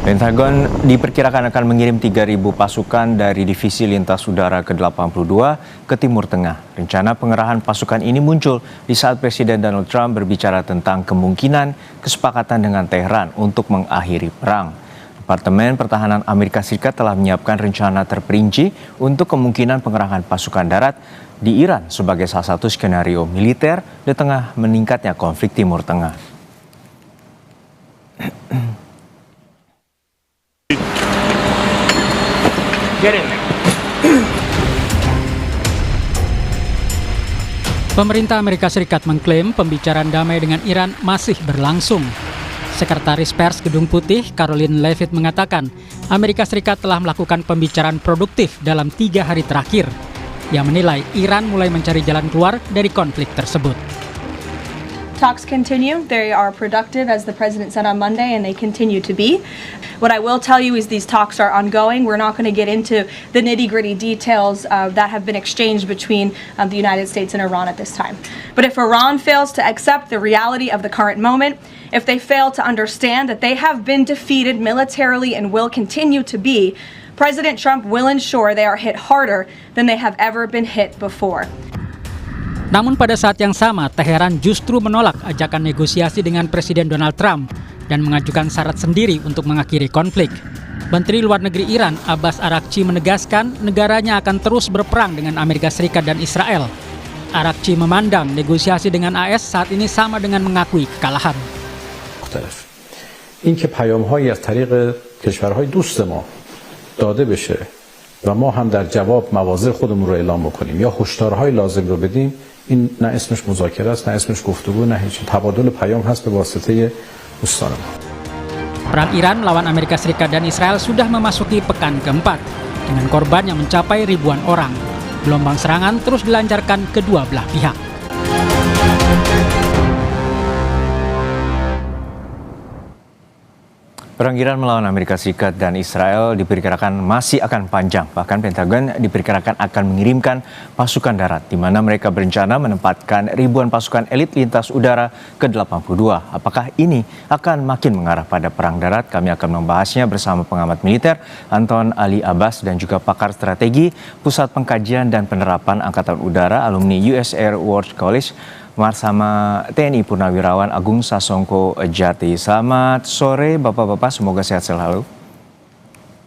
Pentagon diperkirakan akan mengirim 3.000 pasukan dari Divisi Lintas Udara ke-82 ke Timur Tengah. Rencana pengerahan pasukan ini muncul di saat Presiden Donald Trump berbicara tentang kemungkinan kesepakatan dengan Teheran untuk mengakhiri perang. Departemen Pertahanan Amerika Serikat telah menyiapkan rencana terperinci untuk kemungkinan pengerahan pasukan darat di Iran sebagai salah satu skenario militer di tengah meningkatnya konflik Timur Tengah. Pemerintah Amerika Serikat mengklaim pembicaraan damai dengan Iran masih berlangsung. Sekretaris Pers Gedung Putih, Caroline Leavitt mengatakan, Amerika Serikat telah melakukan pembicaraan produktif dalam 3 hari terakhir. Yang menilai Iran mulai mencari jalan keluar dari konflik tersebut. Talks continue. They are productive, as the president said on Monday, and they continue to be. What I will tell you is these talks are ongoing. We're not going to get into the nitty-gritty details that have been exchanged between the United States and Iran at this time. But if Iran fails to accept the reality of the current moment, if they fail to understand that they have been defeated militarily and will continue to be, President Trump will ensure they are hit harder than they have ever been hit before. Namun pada saat yang sama, Teheran justru menolak ajakan negosiasi dengan Presiden Donald Trump dan mengajukan syarat sendiri untuk mengakhiri konflik. Menteri Luar Negeri Iran, Abbas Araghchi, menegaskan negaranya akan terus berperang dengan Amerika Serikat dan Israel. Araghchi memandang negosiasi dengan AS saat ini sama dengan mengakui kekalahan. این که پیام‌هایی از طریق کشورهای دوست ما داده بشه و ما هم در جواب مواضع خودمون رو اعلام بکنیم یا هشدارهای لازم رو بدیم، این نه اسمش مذاکره است، نه اسمش گفتگو، نه هیچ. تبادل پیام هست به واسطه دوستان ما. Perang Iran melawan Amerika Serikat dan Israel sudah memasuki pekan keempat dengan korban yang mencapai ribuan orang. Gelombang serangan terus dilancarkan kedua belah pihak. Perang Iran melawan Amerika Serikat dan Israel diperkirakan masih akan panjang. Bahkan Pentagon diperkirakan akan mengirimkan pasukan darat, di mana mereka berencana menempatkan ribuan pasukan elit lintas udara ke-82. Apakah ini akan makin mengarah pada perang darat? Kami akan membahasnya bersama pengamat militer Anton Ali Abbas dan juga pakar strategi Pusat Pengkajian dan Penerapan Angkatan Udara alumni US Air Force College bersama TNI Purnawirawan Agung Sasongko Jati. Selamat sore Bapak-Bapak, semoga sehat selalu.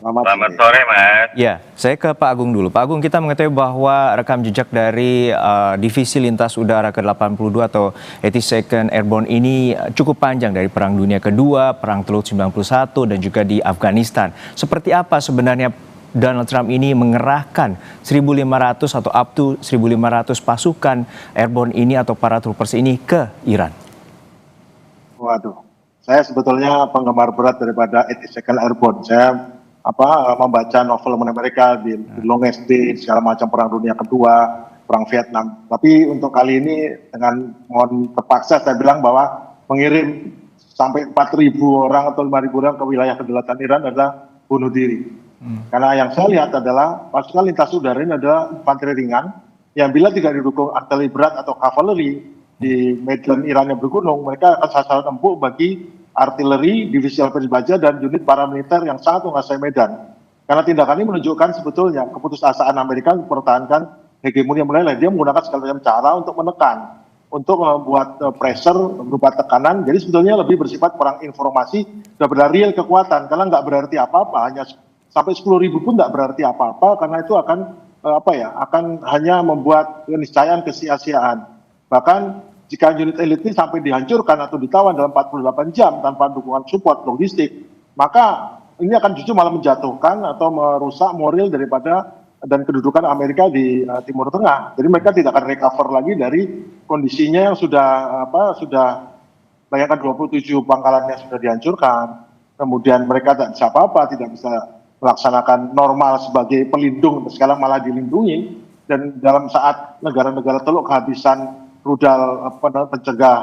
Selamat sore Mas. Ya, saya ke Pak Agung dulu. Pak Agung, kita mengetahui bahwa rekam jejak dari Divisi Lintas Udara ke-82 atau 82nd Airborne ini cukup panjang dari Perang Dunia Kedua, Perang Teluk 91 dan juga di Afghanistan. Seperti apa sebenarnya Donald Trump ini mengerahkan 1.500 atau up to 1.500 pasukan airborne ini atau para troopers ini ke Iran? Waduh, saya sebetulnya penggemar berat daripada 82nd Airborne. Saya membaca novel mereka di Longest Day, segala macam Perang Dunia Kedua, Perang Vietnam. Tapi untuk kali ini dengan mohon terpaksa saya bilang bahwa mengirim sampai 4.000 orang atau 5.000 orang ke wilayah kedaulatan Iran adalah bunuh diri. Karena yang saya lihat adalah pasukan lintas udara ini adalah infanteri ringan yang bila tidak didukung artileri berat atau kavaleri di medan Iran yang bergunung, mereka akan sasaran empuk bagi artileri, divisi artileri baja dan unit paramiliter yang sangat menguasai medan. Karena tindakan ini menunjukkan sebetulnya keputusasaan Amerika mempertahankan hegemoni yang meleleh. Dia menggunakan segala macam cara untuk menekan, untuk membuat pressure, berupa tekanan. Jadi sebetulnya lebih bersifat perang informasi, benar-benar real kekuatan. Karena nggak berarti apa-apa, hanya sampai 10.000 pun tidak berarti apa-apa, karena itu akan akan hanya membuat keniscayaan kesia-siaan. Bahkan jika unit elit ini sampai dihancurkan atau ditawan dalam 48 jam tanpa dukungan support logistik, maka ini akan justru malah menjatuhkan atau merusak moral daripada dan kedudukan Amerika di Timur Tengah. Jadi mereka tidak akan recover lagi dari kondisinya yang sudah bayangkan 27 pangkalannya sudah dihancurkan, kemudian mereka tidak bisa apa-apa, tidak bisa melaksanakan normal sebagai pelindung, sekarang malah dilindungi. Dan dalam saat negara-negara teluk kehabisan rudal pencegah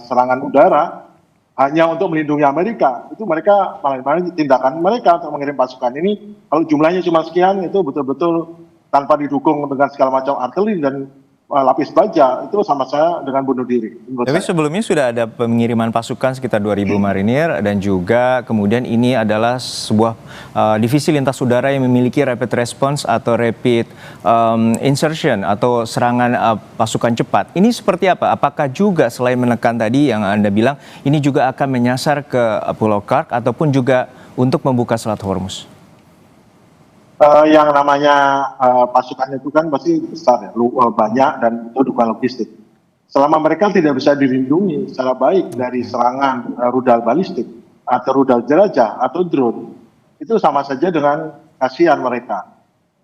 serangan udara hanya untuk melindungi Amerika, itu mereka malah tindakan mereka untuk mengirim pasukan ini, kalau jumlahnya cuma sekian, itu betul-betul tanpa didukung dengan segala macam artileri dan lapis baja, itu sama saya dengan bunuh diri. Tapi sebelumnya sudah ada pengiriman pasukan sekitar 2.000 marinir dan juga kemudian ini adalah sebuah divisi lintas udara yang memiliki rapid response atau rapid insertion atau serangan pasukan cepat. Ini seperti apa? Apakah juga selain menekan tadi yang Anda bilang, ini juga akan menyasar ke Pulau Kark ataupun juga untuk membuka Selat Hormuz? Yang namanya pasukan itu kan pasti besar ya, banyak dan itu dukungan logistik. Selama mereka tidak bisa dilindungi secara baik dari serangan rudal balistik atau rudal jelajah atau drone, itu sama saja dengan kasihan mereka.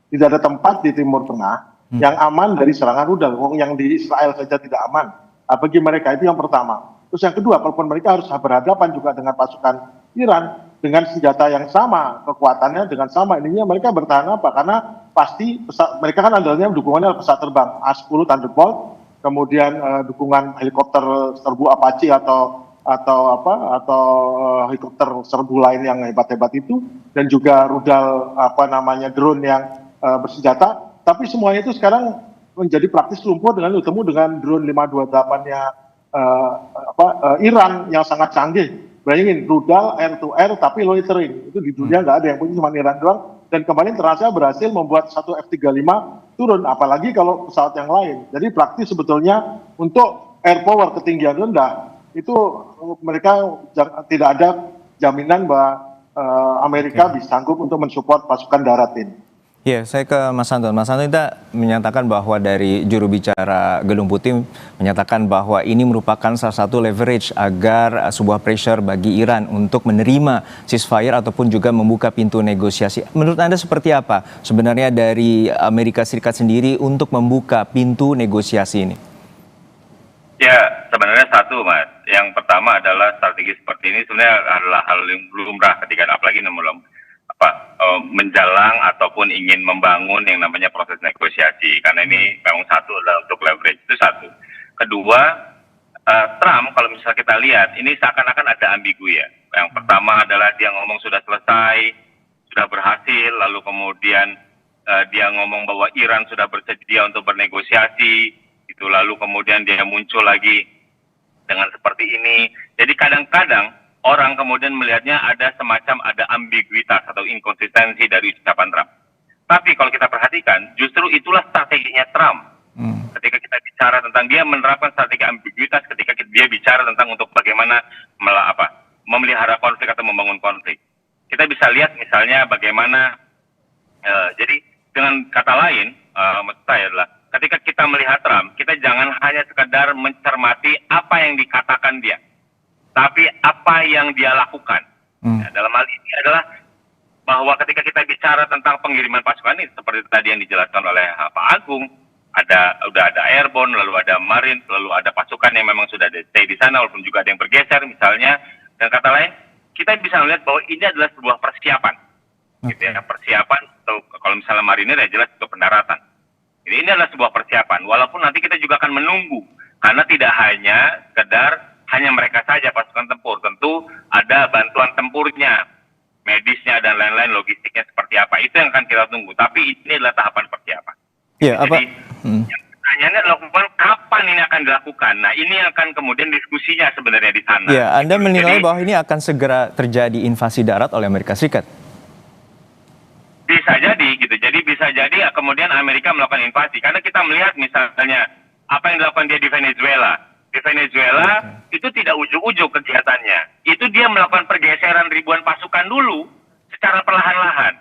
Tidak ada tempat di Timur Tengah yang aman dari serangan rudal. Yang di Israel saja tidak aman. Bagi mereka itu yang pertama. Terus yang kedua, kalaupun mereka harus berhadapan juga dengan pasukan Iran dengan senjata yang sama, kekuatannya dengan sama, ininya mereka bertahan apa? Karena pasti mereka kan andalnya dukungannya pesawat terbang A-10 Thunderbolt, kemudian dukungan helikopter serbu Apache atau helikopter serbu lain yang hebat-hebat itu, dan juga rudal drone yang bersenjata. Tapi semuanya itu sekarang menjadi praktis lumpuh dengan bertemu dengan drone 528-nya Iran yang sangat canggih. Bayangin, rudal air to air tapi loitering, itu di dunia nggak ada yang punya, cuma Iran doang. Dan kemarin terasa berhasil membuat satu F-35 turun, apalagi kalau pesawat yang lain. Jadi praktis sebetulnya untuk air power ketinggian rendah itu mereka tidak ada jaminan bahwa Amerika bisa sanggup untuk mensupport pasukan darat ini. Ya, saya ke Mas Anton. Mas Anton, kita menyatakan bahwa dari juru bicara Gedung Putih menyatakan bahwa ini merupakan salah satu leverage agar sebuah pressure bagi Iran untuk menerima ceasefire ataupun juga membuka pintu negosiasi. Menurut Anda seperti apa sebenarnya dari Amerika Serikat sendiri untuk membuka pintu negosiasi ini? Ya, sebenarnya satu, Mas. Yang pertama adalah strategi seperti ini sebenarnya adalah hal yang lumrah ketika apalagi menjalang ataupun ingin membangun yang namanya proses negosiasi, karena ini memang satu adalah untuk leverage, itu satu. Kedua, Trump kalau misalnya kita lihat ini seakan-akan ada ambigu ya. Yang pertama adalah dia ngomong sudah selesai, sudah berhasil, lalu kemudian dia ngomong bahwa Iran sudah bersedia untuk bernegosiasi, itu lalu kemudian dia muncul lagi dengan seperti ini. Jadi kadang-kadang orang kemudian melihatnya ada ambiguitas atau inkonsistensi dari ucapan Trump. Tapi kalau kita perhatikan, justru itulah strateginya Trump. Ketika kita bicara tentang dia menerapkan strategi ambiguitas, ketika dia bicara tentang untuk bagaimana memelihara konflik atau membangun konflik. Kita bisa lihat misalnya bagaimana, jadi dengan kata lain, maksud saya adalah ketika kita melihat Trump, kita jangan hanya sekadar mencermati apa yang dikatakan dia, tapi apa yang dia lakukan. Ya, dalam hal ini adalah bahwa ketika kita bicara tentang pengiriman pasukan ini, seperti tadi yang dijelaskan oleh Pak Agung, udah ada airborne, lalu ada marine, lalu ada pasukan yang memang sudah stay di sana, walaupun juga ada yang bergeser misalnya. Dan kata lain, kita bisa melihat bahwa ini adalah sebuah persiapan, gitu ya, persiapan. Atau kalau misalnya marinir ya jelas untuk pendaratan. Jadi ini adalah sebuah persiapan. Walaupun nanti kita juga akan menunggu, karena tidak hanya mereka saja pasukan tempur, tentu ada bantuan tempurnya, medisnya dan lain-lain, logistiknya seperti apa, itu yang akan kita tunggu. Tapi ini adalah tahapan persiapan. Ya, jadi pertanyaannya adalah kapan ini akan dilakukan. Nah, ini akan kemudian diskusinya sebenarnya di sana. Ya, Anda menilai bahwa ini akan segera terjadi invasi darat oleh Amerika Serikat? Bisa jadi gitu. Jadi bisa jadi kemudian Amerika melakukan invasi, karena kita melihat misalnya apa yang dilakukan dia di Venezuela. Di Venezuela itu tidak ujuk-ujuk kegiatannya. Itu dia melakukan pergeseran ribuan pasukan dulu secara perlahan-lahan.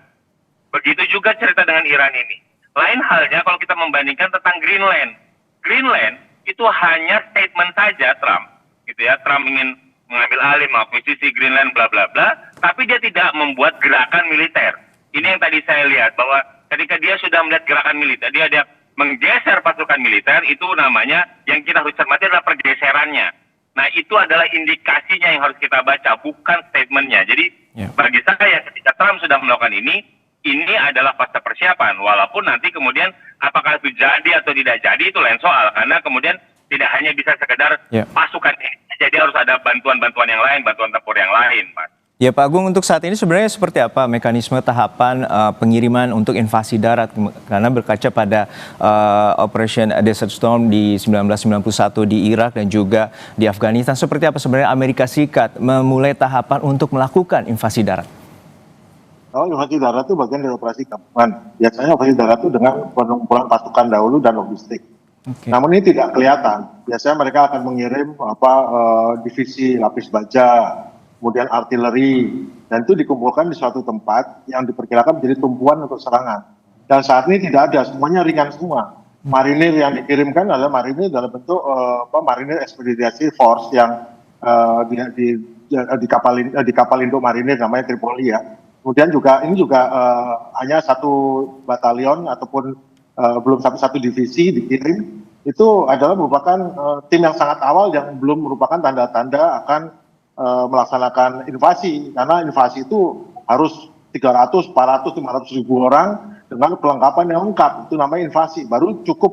Begitu juga cerita dengan Iran ini. Lain halnya kalau kita membandingkan tentang Greenland. Greenland itu hanya statement saja Trump, gitu ya. Trump ingin mengambil alih, mengakuisisi Greenland, bla bla bla, tapi dia tidak membuat gerakan militer. Ini yang tadi saya lihat bahwa ketika dia sudah melihat gerakan militer, dia menggeser pasukan militer, itu namanya yang kita harus cermati adalah pergeserannya. Nah, itu adalah indikasinya yang harus kita baca, bukan statementnya. Jadi bagi saya ketika Trump sudah melakukan ini adalah fase persiapan. Walaupun nanti kemudian apakah itu jadi atau tidak jadi itu lain soal, karena kemudian tidak hanya bisa sekedar pasukan ini, jadi harus ada bantuan-bantuan yang lain, bantuan tempur yang lain, Mas. Ya Pak Agung, untuk saat ini sebenarnya seperti apa mekanisme tahapan pengiriman untuk invasi darat? Karena berkaca pada Operation Desert Storm di 1991 di Irak dan juga di Afghanistan, seperti apa sebenarnya Amerika Serikat memulai tahapan untuk melakukan invasi darat? Kalau invasi darat itu bagian dari operasi gabungan. Biasanya operasi darat itu dengan pengumpulan pasukan dahulu dan logistik. Namun ini tidak kelihatan. Biasanya mereka akan mengirim divisi lapis baja, kemudian artileri, dan itu dikumpulkan di suatu tempat yang diperkirakan menjadi tumpuan untuk serangan. Dan saat ini tidak ada, semuanya ringan semua. Marinir yang dikirimkan adalah marinir dalam bentuk marinir ekspedisi force yang di kapal induk marinir namanya Tripoli ya. Kemudian juga ini juga hanya satu batalion ataupun belum sampai satu divisi dikirim. Itu adalah merupakan tim yang sangat awal yang belum merupakan tanda-tanda akan melaksanakan invasi, karena invasi itu harus 300, 400, 500 ribu orang dengan perlengkapan yang lengkap. Itu namanya invasi, baru cukup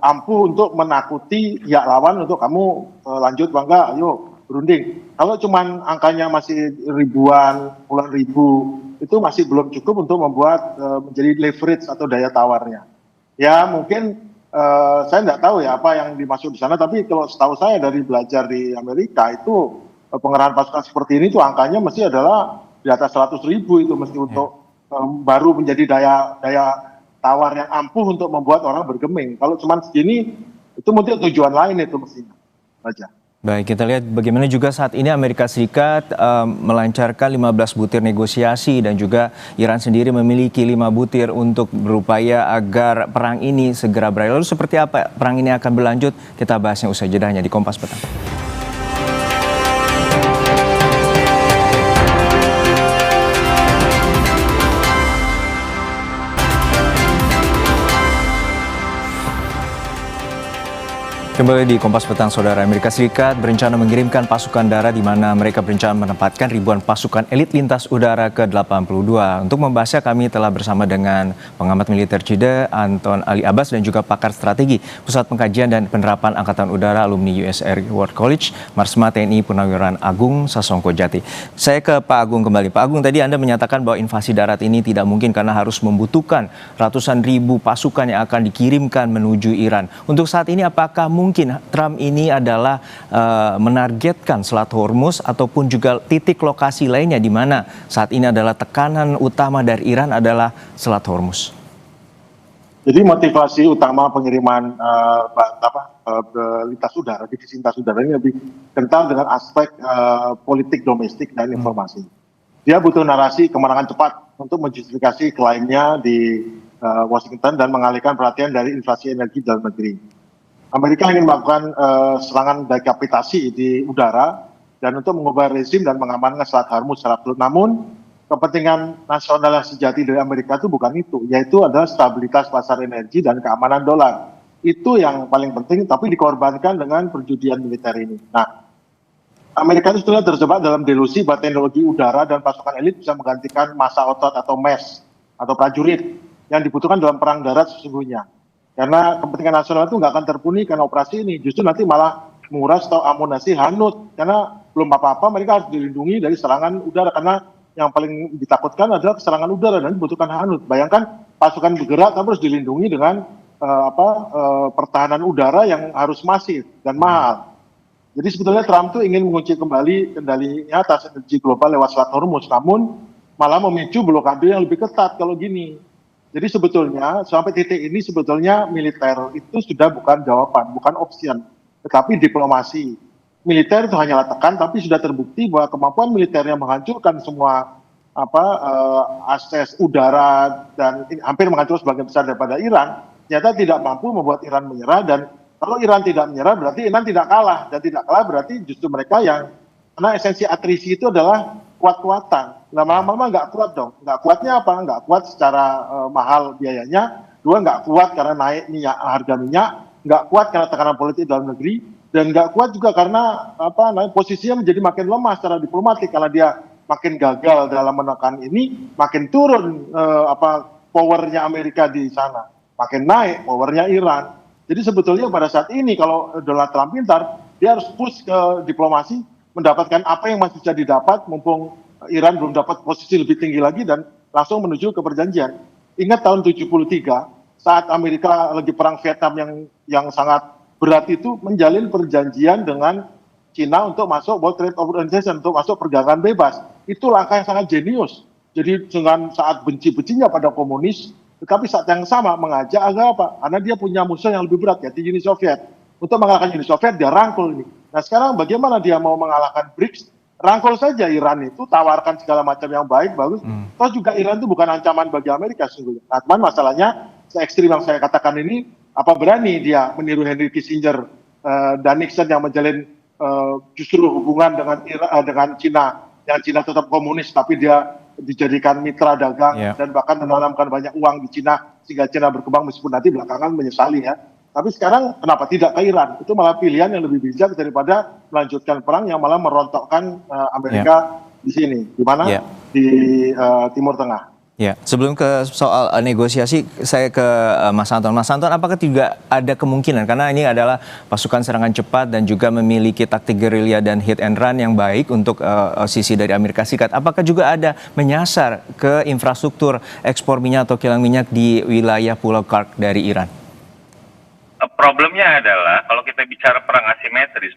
ampuh untuk menakuti pihak lawan untuk kamu lanjut bangga, ayo berunding. Kalau cuman angkanya masih ribuan, puluhan ribu, itu masih belum cukup untuk membuat menjadi leverage atau daya tawarnya. Ya mungkin saya nggak tahu ya apa yang dimaksud di sana, tapi kalau setahu saya dari belajar di Amerika itu pengerahan pasukan seperti ini tuh angkanya mesti adalah di atas 100 ribu itu mesti untuk baru menjadi daya tawar yang ampuh untuk membuat orang bergeming. Kalau cuma segini itu mungkin tujuan lain itu mestinya aja. Baik, kita lihat bagaimana juga saat ini Amerika Serikat melancarkan 15 butir negosiasi dan juga Iran sendiri memiliki 5 butir untuk berupaya agar perang ini segera berakhir. Lalu seperti apa perang ini akan berlanjut? Kita bahasnya usai jeda hanya di Kompas Petang. Kembali di Kompas Petang, Saudara. Amerika Serikat berencana mengirimkan pasukan darat di mana mereka berencana menempatkan ribuan pasukan elit lintas udara ke-82. Untuk membahasnya kami telah bersama dengan pengamat militer CIDE, Anton Ali Abbas, dan juga pakar strategi Pusat Pengkajian dan Penerapan Angkatan Udara alumni US Air War College, Marsma TNI Purnawiran Agung Sasongko Jati. Saya ke Pak Agung kembali. Pak Agung, tadi Anda menyatakan bahwa invasi darat ini tidak mungkin karena harus membutuhkan ratusan ribu pasukan yang akan dikirimkan menuju Iran. Untuk saat ini apakah mungkin Trump ini adalah menargetkan Selat Hormuz ataupun juga titik lokasi lainnya di mana saat ini adalah tekanan utama dari Iran adalah Selat Hormuz? Jadi motivasi utama pengiriman lintas udara, divisi lintas udara ini lebih kental dengan aspek politik domestik dan informasi. Dia butuh narasi kemenangan cepat untuk menjustifikasi klaimnya di Washington dan mengalihkan perhatian dari inflasi energi dalam negeri. Amerika ingin melakukan serangan dekapitasi di udara dan untuk mengubah rezim dan mengamankan Selat Hormuz secara absolut. Namun kepentingan nasional yang sejati dari Amerika itu bukan itu, yaitu adalah stabilitas pasar energi dan keamanan dolar. Itu yang paling penting, tapi dikorbankan dengan perjudian militer ini. Nah, Amerika itu sudah terjebak dalam delusi bahwa teknologi udara dan pasukan elit bisa menggantikan massa otot atau MES atau prajurit yang dibutuhkan dalam perang darat sesungguhnya. Karena kepentingan nasional itu nggak akan terpenuhi karena operasi ini. Justru nanti malah menguras atau amunisi hanyut. Karena belum apa-apa mereka harus dilindungi dari serangan udara. Karena yang paling ditakutkan adalah serangan udara dan dibutuhkan hanyut. Bayangkan pasukan bergerak tapi harus dilindungi dengan pertahanan udara yang harus masif dan mahal. Jadi sebetulnya Trump itu ingin mengunci kembali kendalinya atas energi global lewat Selat Hormuz. Namun malah memicu blokade yang lebih ketat kalau gini. Jadi sebetulnya sampai titik ini sebetulnya militer itu sudah bukan jawaban, bukan option, tetapi diplomasi. Militer itu hanyalah tekan, tapi sudah terbukti bahwa kemampuan militernya menghancurkan semua akses udara dan hampir menghancurkan sebagian besar daripada Iran. Ternyata tidak mampu membuat Iran menyerah, dan kalau Iran tidak menyerah berarti Iran tidak kalah, dan tidak kalah berarti justru mereka yang, karena esensi atrisi itu adalah kuat-kuatan. Lama-lama nggak kuat dong. Nggak kuatnya apa? Nggak kuat secara mahal biayanya. Dua, nggak kuat karena naik harga minyak. Nggak kuat karena tekanan politik dalam negeri. Dan nggak kuat juga karena posisinya menjadi makin lemah secara diplomatik. Karena dia makin gagal dalam menekan ini, makin turun powernya Amerika di sana. Makin naik powernya Iran. Jadi sebetulnya pada saat ini kalau Donald Trump pintar, dia harus push ke diplomasi, mendapatkan apa yang masih bisa didapat, mumpung Iran belum dapat posisi lebih tinggi lagi dan langsung menuju ke perjanjian. Ingat tahun 73 saat Amerika lagi perang Vietnam yang sangat berat itu menjalin perjanjian dengan Cina untuk masuk World Trade Organization, untuk masuk perdagangan bebas. Itu langkah yang sangat jenius. Jadi dengan saat benci-bencinya pada komunis, tetapi saat yang sama mengajak agar apa? Karena dia punya musuh yang lebih berat, yaitu Uni Soviet. Untuk mengalahkan Uni Soviet, dia rangkul ini. Nah sekarang bagaimana dia mau mengalahkan BRICS? Rangkul saja Iran itu, tawarkan segala macam yang baik, bagus. Toh juga Iran itu bukan ancaman bagi Amerika sesungguhnya. Nah, teman masalahnya, se-ekstrim yang saya katakan ini, apa berani dia meniru Henry Kissinger dan Nixon yang menjalin justru hubungan dengan Cina, yang Cina tetap komunis, tapi dia dijadikan mitra dagang dan bahkan menanamkan banyak uang di Cina, sehingga Cina berkembang meskipun nanti belakangan menyesali ya. Tapi sekarang kenapa tidak ke Iran? Itu malah pilihan yang lebih bijak daripada melanjutkan perang yang malah merontokkan Amerika di sini, di mana? Di Timur Tengah. Ya, sebelum ke soal negosiasi, saya ke Mas Anton. Mas Anton, apakah juga ada kemungkinan, karena ini adalah pasukan serangan cepat dan juga memiliki taktik gerilya dan hit and run yang baik untuk sisi dari Amerika Serikat, apakah juga ada menyasar ke infrastruktur ekspor minyak atau kilang minyak di wilayah Pulau Kark dari Iran? Problemnya adalah kalau kita bicara perang asimetris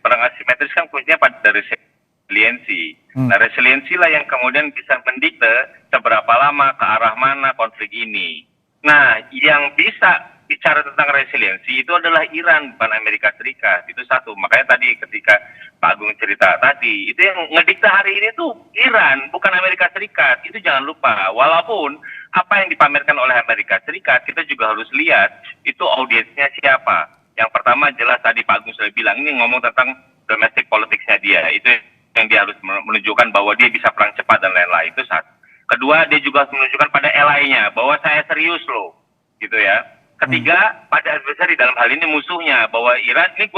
kan kuncinya pada resiliensi. Nah, resiliensi lah yang kemudian bisa mendikte seberapa lama, ke arah mana konflik ini. Nah, yang bisa bicara tentang resiliensi itu adalah Iran, bukan Amerika Serikat. Itu satu. Makanya tadi ketika Pak Agung cerita tadi, itu yang ngedikte hari ini tuh Iran, bukan Amerika Serikat. Itu jangan lupa. Walaupun apa yang dipamerkan oleh Amerika Serikat, kita juga harus lihat itu audiensnya siapa. Yang pertama jelas tadi Pak Agung sudah bilang, ini ngomong tentang domestic politicsnya dia. Itu yang dia harus menunjukkan bahwa dia bisa perang cepat dan lain-lain. Itu satu. Kedua, dia juga harus menunjukkan pada ally-nya bahwa saya serius loh, gitu ya. Ketiga, pada adversary dalam hal ini musuhnya, bahwa Iran ini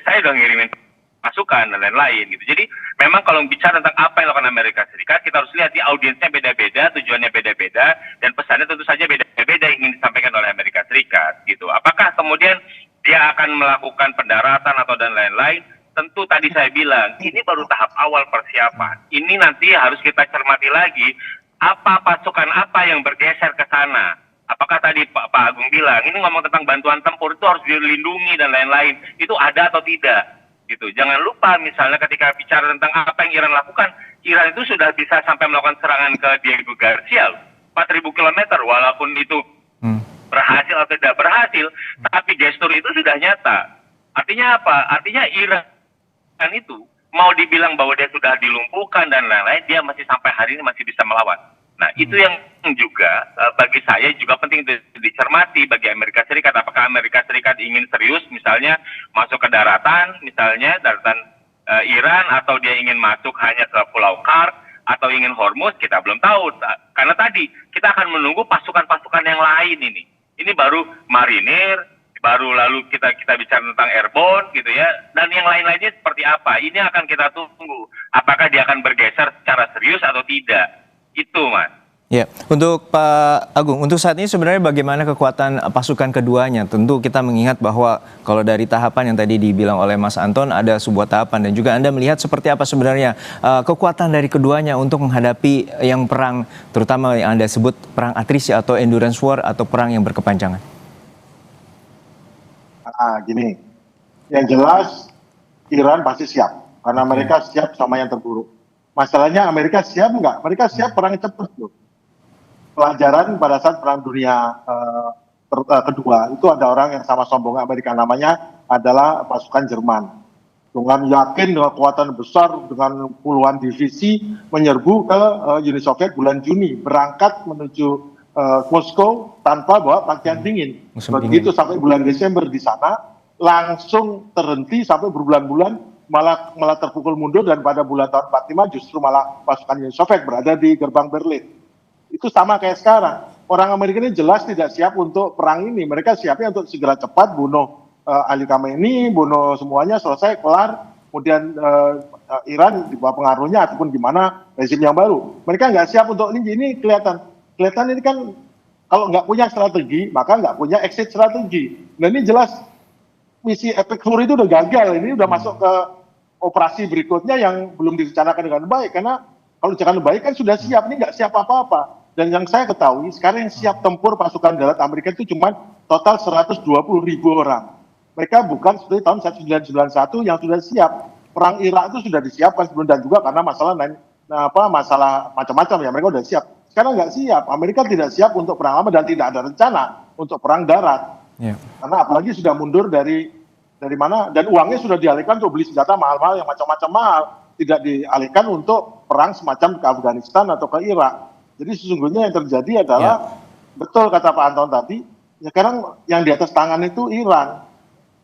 saya udah ngirimin pasukan dan lain-lain gitu. Jadi memang kalau bicara tentang apa yang dilakukan Amerika Serikat, kita harus lihat di audiensnya beda-beda, tujuannya beda-beda, dan pesannya tentu saja beda-beda yang ingin disampaikan oleh Amerika Serikat gitu. Apakah kemudian dia akan melakukan pendaratan atau dan lain-lain? Tentu tadi saya bilang, ini baru tahap awal persiapan. Ini nanti harus kita cermati lagi, apa pasukan apa yang bergeser ke sana. Apakah tadi Pak Agung bilang, ini ngomong tentang bantuan tempur itu harus dilindungi dan lain-lain. Itu ada atau tidak? Gitu. Jangan lupa misalnya ketika bicara tentang apa yang Iran lakukan, Iran itu sudah bisa sampai melakukan serangan ke Diego Garcia, 4.000 km, walaupun itu berhasil atau tidak berhasil, tapi gestur itu sudah nyata. Artinya apa? Artinya Iran itu mau dibilang bahwa dia sudah dilumpuhkan dan lain-lain, dia masih sampai hari ini masih bisa melawan. Nah, itu yang juga bagi saya juga penting dicermati bagi Amerika Serikat. Apakah Amerika Serikat ingin serius misalnya masuk ke daratan, misalnya daratan Iran, atau dia ingin masuk hanya ke Pulau Kark, atau ingin Hormuz, kita belum tahu. Karena tadi kita akan menunggu pasukan-pasukan yang lain ini. Ini baru marinir, baru lalu kita bicara tentang airborne gitu ya, dan yang lain-lainnya seperti apa. Ini akan kita tunggu. Apakah dia akan bergeser secara serius atau tidak. Itu, Mas. Ya, untuk Pak Agung, untuk saat ini sebenarnya bagaimana kekuatan pasukan keduanya? Tentu kita mengingat bahwa kalau dari tahapan yang tadi dibilang oleh Mas Anton, ada sebuah tahapan, dan juga Anda melihat seperti apa sebenarnya kekuatan dari keduanya untuk menghadapi yang perang, terutama yang Anda sebut perang atrisi atau endurance war atau perang yang berkepanjangan. Gini, yang jelas Iran pasti siap, karena mereka siap sama yang terburuk. Masalahnya Amerika siap nggak? Mereka siap perang cepat loh. Pelajaran pada saat perang dunia kedua, itu ada orang yang sama sombong Amerika, namanya adalah pasukan Jerman. Dengan yakin, dengan kekuatan besar, dengan puluhan divisi, menyerbu ke Uni Soviet bulan Juni. Berangkat menuju Moskow tanpa bawa pakaian dingin. Begitu sampai bulan Desember di sana, langsung terhenti sampai berbulan-bulan, malah terpukul mundur, dan pada bulan tahun 45 justru malah pasukan Uni Soviet berada di gerbang Berlin. Itu sama kayak sekarang. Orang Amerika ini jelas tidak siap untuk perang ini. Mereka siapnya untuk segera cepat bunuh Ali Khamenei, bunuh semuanya, selesai, kelar. Kemudian Iran di bawah pengaruhnya ataupun gimana rezim yang baru. Mereka nggak siap untuk ini kelihatan. Kelihatan ini kan kalau nggak punya strategi, maka nggak punya exit strategi. Nah ini jelas misi Epic War itu udah gagal. Ini udah masuk ke operasi berikutnya yang belum direncanakan dengan baik, karena Kalau jangan baik kan sudah siap, ini nggak siap apa-apa. Dan yang saya ketahui sekarang yang siap tempur pasukan darat Amerika itu cuma total 120.000 orang. Mereka bukan seperti tahun 1991 yang sudah siap. Perang Irak itu sudah disiapkan sebelum, dan juga karena masalah macam-macam ya, mereka sudah siap. Sekarang nggak siap, Amerika tidak siap untuk perang lama dan tidak ada rencana untuk perang darat. Karena apalagi sudah mundur dari mana, dan uangnya sudah dialihkan untuk beli senjata mahal-mahal yang macam-macam mahal, tidak dialihkan untuk perang semacam ke Afghanistan atau ke Irak. Jadi sesungguhnya yang terjadi adalah betul kata Pak Anton tadi, ya sekarang yang di atas tangan itu Iran.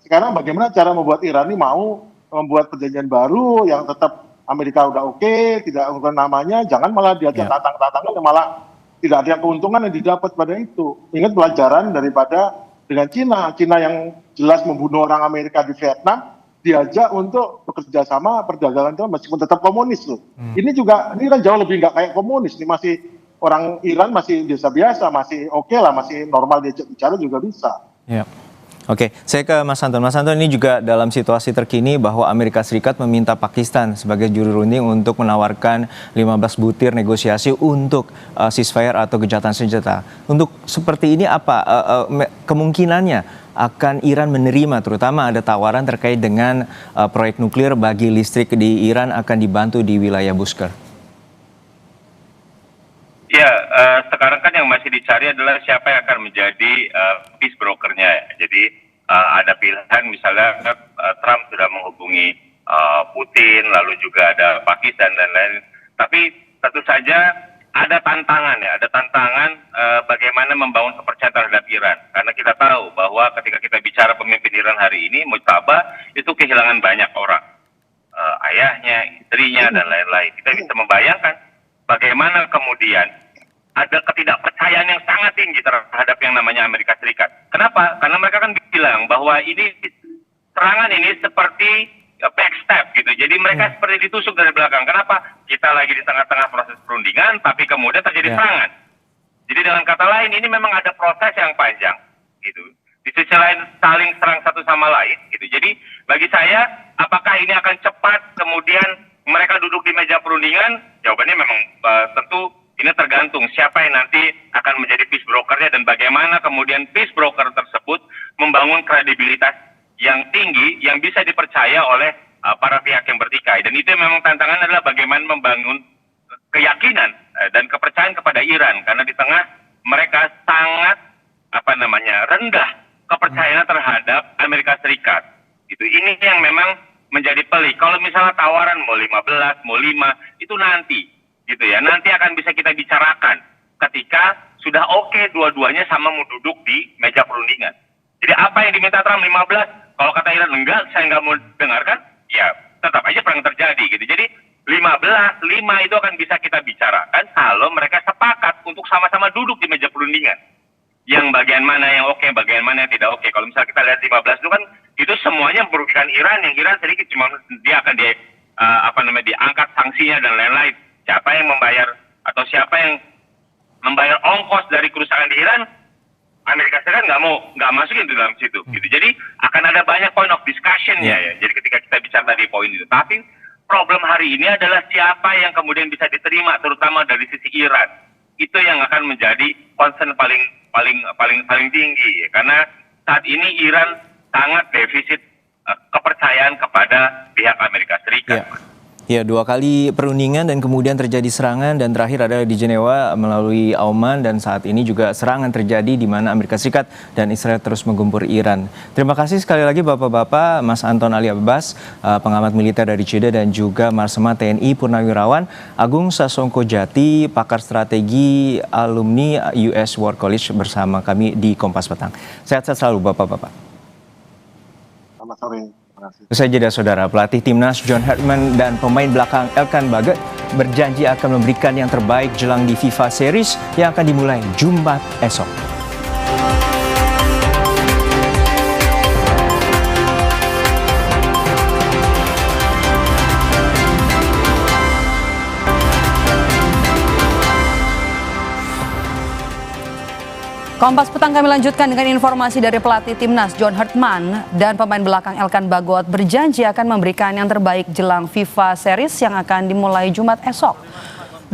Sekarang bagaimana cara membuat Iran ini mau membuat perjanjian baru yang tetap Amerika udah oke, tidak menggunakan namanya, jangan malah diajak tatang-tatangan yang malah tidak ada keuntungan yang didapat pada itu. Ingat pelajaran daripada dengan Cina yang jelas membunuh orang Amerika di Vietnam, diajak untuk bekerja sama perdagangan itu meskipun tetap komunis loh. Ini kan jauh lebih nggak kayak komunis, ini masih orang Iran masih biasa-biasa, masih oke lah, masih normal diajak bicara juga bisa. Oke, saya ke Mas Anton. Mas Anton, ini juga dalam situasi terkini bahwa Amerika Serikat meminta Pakistan sebagai juru runding untuk menawarkan 15 butir negosiasi untuk ceasefire atau gencatan senjata. Untuk seperti ini apa kemungkinannya akan Iran menerima, terutama ada tawaran terkait dengan proyek nuklir bagi listrik di Iran akan dibantu di wilayah Bushehr? Ya, sekarang kan yang masih dicari adalah siapa yang akan menjadi peace broker-nya. Jadi ada pilihan, misalnya Trump sudah menghubungi Putin, lalu juga ada Pakistan dan lain-lain. Tapi tentu saja ada tantangan ya, ada tantangan bagaimana membangun kepercayaan terhadap Iran. Karena kita tahu bahwa ketika kita bicara pemimpin Iran hari ini, Mujtaba itu kehilangan banyak orang. Ayahnya, istrinya, dan lain-lain. Kita bisa membayangkan bagaimana kemudian ada ketidakpercayaan yang sangat tinggi terhadap yang namanya Amerika Serikat. Kenapa? Karena mereka kan bilang bahwa ini serangan ini seperti backstab gitu. Jadi mereka seperti ditusuk dari belakang. Kenapa? Kita lagi di tengah-tengah proses perundingan, tapi kemudian terjadi serangan. Jadi dengan kata lain, ini memang ada proses yang panjang gitu. Di sisi lain saling serang satu sama lain gitu. Jadi bagi saya, apakah ini akan cepat kemudian mereka duduk di meja perundingan? Jawabannya memang tentu ini tergantung siapa yang nanti akan menjadi peace broker-nya dan bagaimana kemudian peace broker tersebut membangun kredibilitas yang tinggi yang bisa dipercaya oleh para pihak yang bertikai. Dan itu memang tantangan adalah bagaimana membangun keyakinan dan kepercayaan kepada Iran, karena di tengah mereka sangat rendah kepercayaan terhadap Amerika Serikat. Ini yang memang menjadi pelik. Kalau misalnya tawaran mau 15, mau 5, itu nanti gitu ya. Nanti akan bisa kita bicarakan ketika sudah oke dua-duanya sama mau duduk di meja perundingan. Jadi apa yang diminta Trump 15, kalau kata Iran enggak, saya nggak mau dengarkan, ya tetap aja perang terjadi gitu. Jadi 5 itu akan bisa kita bicarakan kalau mereka sepakat untuk sama-sama duduk di meja perundingan. Yang bagian mana yang oke, bagian mana yang tidak oke. Kalau misalnya kita lihat 15 itu kan, itu semuanya merugikan Iran, yang Iran sedikit cuma dia akan diangkat sanksinya dan lain-lain. Siapa yang membayar atau siapa yang membayar ongkos dari kerusakan di Iran, Amerika Serikat nggak masukin di dalam situ. Gitu. Jadi akan ada banyak point of discussion-nya ya. Jadi ketika kita bicara tadi poin itu, tapi problem hari ini adalah siapa yang kemudian bisa diterima, terutama dari sisi Iran. Itu yang akan menjadi concern paling tinggi ya. Karena saat ini Iran sangat defisit kepercayaan kepada pihak Amerika Serikat. Ya, 2 kali perundingan dan kemudian terjadi serangan, dan terakhir adalah di Jenewa melalui Oman, dan saat ini juga serangan terjadi di mana Amerika Serikat dan Israel terus menggempur Iran. Terima kasih sekali lagi Bapak-Bapak, Mas Anton Ali Abbas, pengamat militer dari CIDA, dan juga Marsema TNI Purnawirawan, Agung Sasongko Jati, pakar strategi alumni US War College bersama kami di Kompas Petang. Sehat-sehat selalu Bapak-Bapak. Selamat sore. Usai jeda saudara, pelatih timnas John Hartman dan pemain belakang Elkan Bagot berjanji akan memberikan yang terbaik jelang di FIFA Series yang akan dimulai Jumat esok. Kompas Petang kami lanjutkan dengan informasi dari pelatih timnas John Hartman dan pemain belakang Elkan Bagot berjanji akan memberikan yang terbaik jelang FIFA Series yang akan dimulai Jumat esok.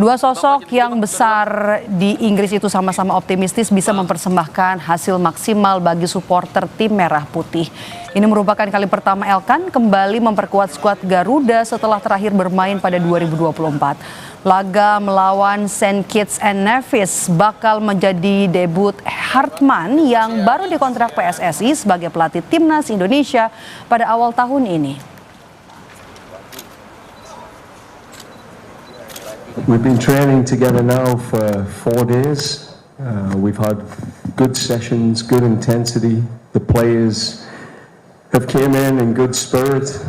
Dua sosok yang besar di Inggris itu sama-sama optimistis bisa mempersembahkan hasil maksimal bagi supporter tim Merah Putih. Ini merupakan kali pertama Elkan kembali memperkuat skuad Garuda setelah terakhir bermain pada 2024. Laga melawan St. Kitts and Nevis bakal menjadi debut Hartman yang baru dikontrak PSSI sebagai pelatih timnas Indonesia pada awal tahun ini. We've been training together now for 4 days. We've had good sessions, good intensity. The players have came in good spirit.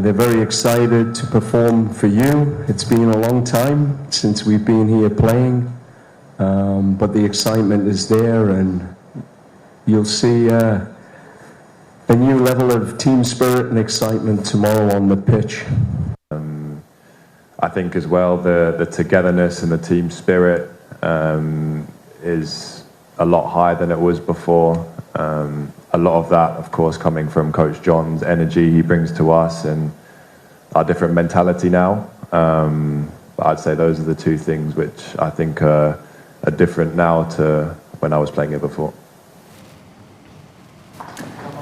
They're very excited to perform for you. It's been a long time since we've been here playing, but the excitement is there, and you'll see a new level of team spirit and excitement tomorrow on the pitch. I think as well the togetherness and the team spirit is a lot higher than it was before. A lot of that, of course, coming from Coach John's energy he brings to us and our different mentality now. But I'd say those are the two things which I think are different now to when I was playing it before.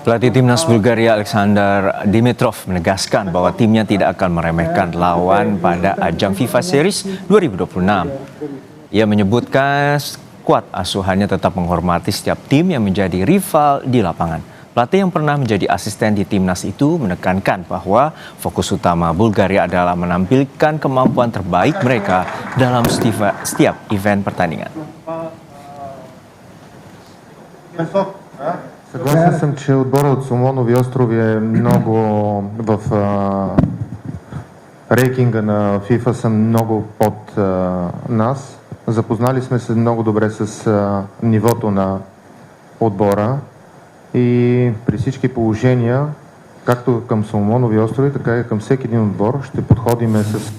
Pelatih timnas Bulgaria Alexander Dimitrov menegaskan bahwa timnya tidak akan meremehkan lawan pada ajang FIFA Series 2026. Ia menyebutkan skuad asuhannya tetap menghormati setiap tim yang menjadi rival di lapangan. Pelatih yang pernah menjadi asisten di timnas itu menekankan bahwa fokus utama Bulgaria adalah menampilkan kemampuan terbaik mereka dalam setiap event pertandingan. Съгласен съм, че отбора от Соломонови острови е много в рейтинга на FIFA са много под нас. Запознали сме се много добре с нивото на отбора и при всички положения, както към Соломонови острови, така и към всеки един отбор, ще подходиме с...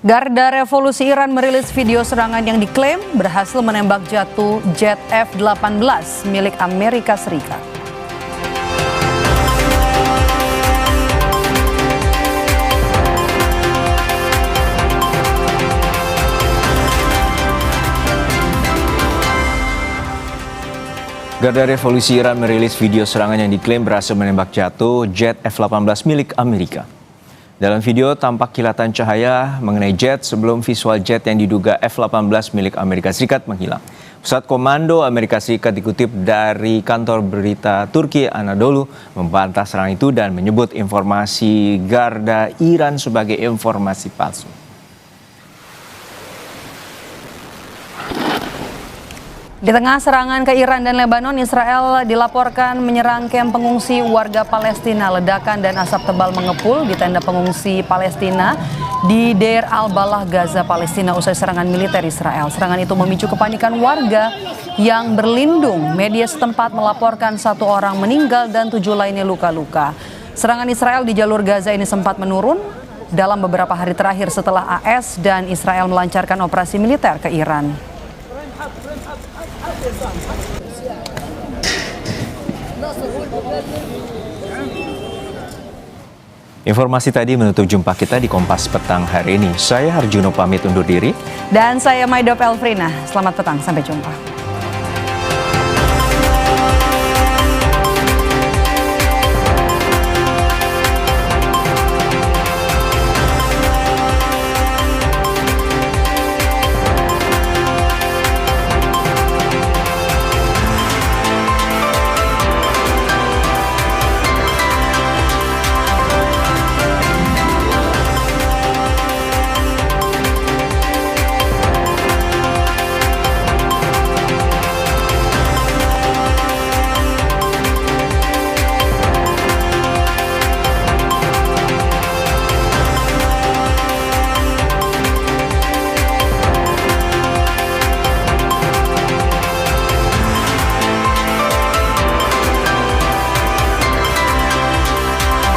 Garda Revolusi Iran merilis video serangan yang diklaim berhasil menembak jatuh jet F-18 milik Amerika Serikat. Garda Revolusi Iran merilis video serangan yang diklaim berhasil menembak jatuh jet F-18 milik Amerika. Dalam video tampak kilatan cahaya mengenai jet sebelum visual jet yang diduga F-18 milik Amerika Serikat menghilang. Pusat Komando Amerika Serikat dikutip dari kantor berita Turki Anadolu membantah serangan itu dan menyebut informasi Garda Iran sebagai informasi palsu. Di tengah serangan ke Iran dan Lebanon, Israel dilaporkan menyerang kamp pengungsi warga Palestina. Ledakan dan asap tebal mengepul di tenda pengungsi Palestina di Deir al-Balah, Gaza, Palestina usai serangan militer Israel. Serangan itu memicu kepanikan warga yang berlindung. Media setempat melaporkan 1 orang meninggal dan 7 lainnya luka-luka. Serangan Israel di jalur Gaza ini sempat menurun dalam beberapa hari terakhir setelah AS dan Israel melancarkan operasi militer ke Iran. Informasi tadi menutup jumpa kita di Kompas Petang hari ini. Saya Harjuno pamit undur diri. Dan saya Maidop Elfrina. Selamat petang, sampai jumpa.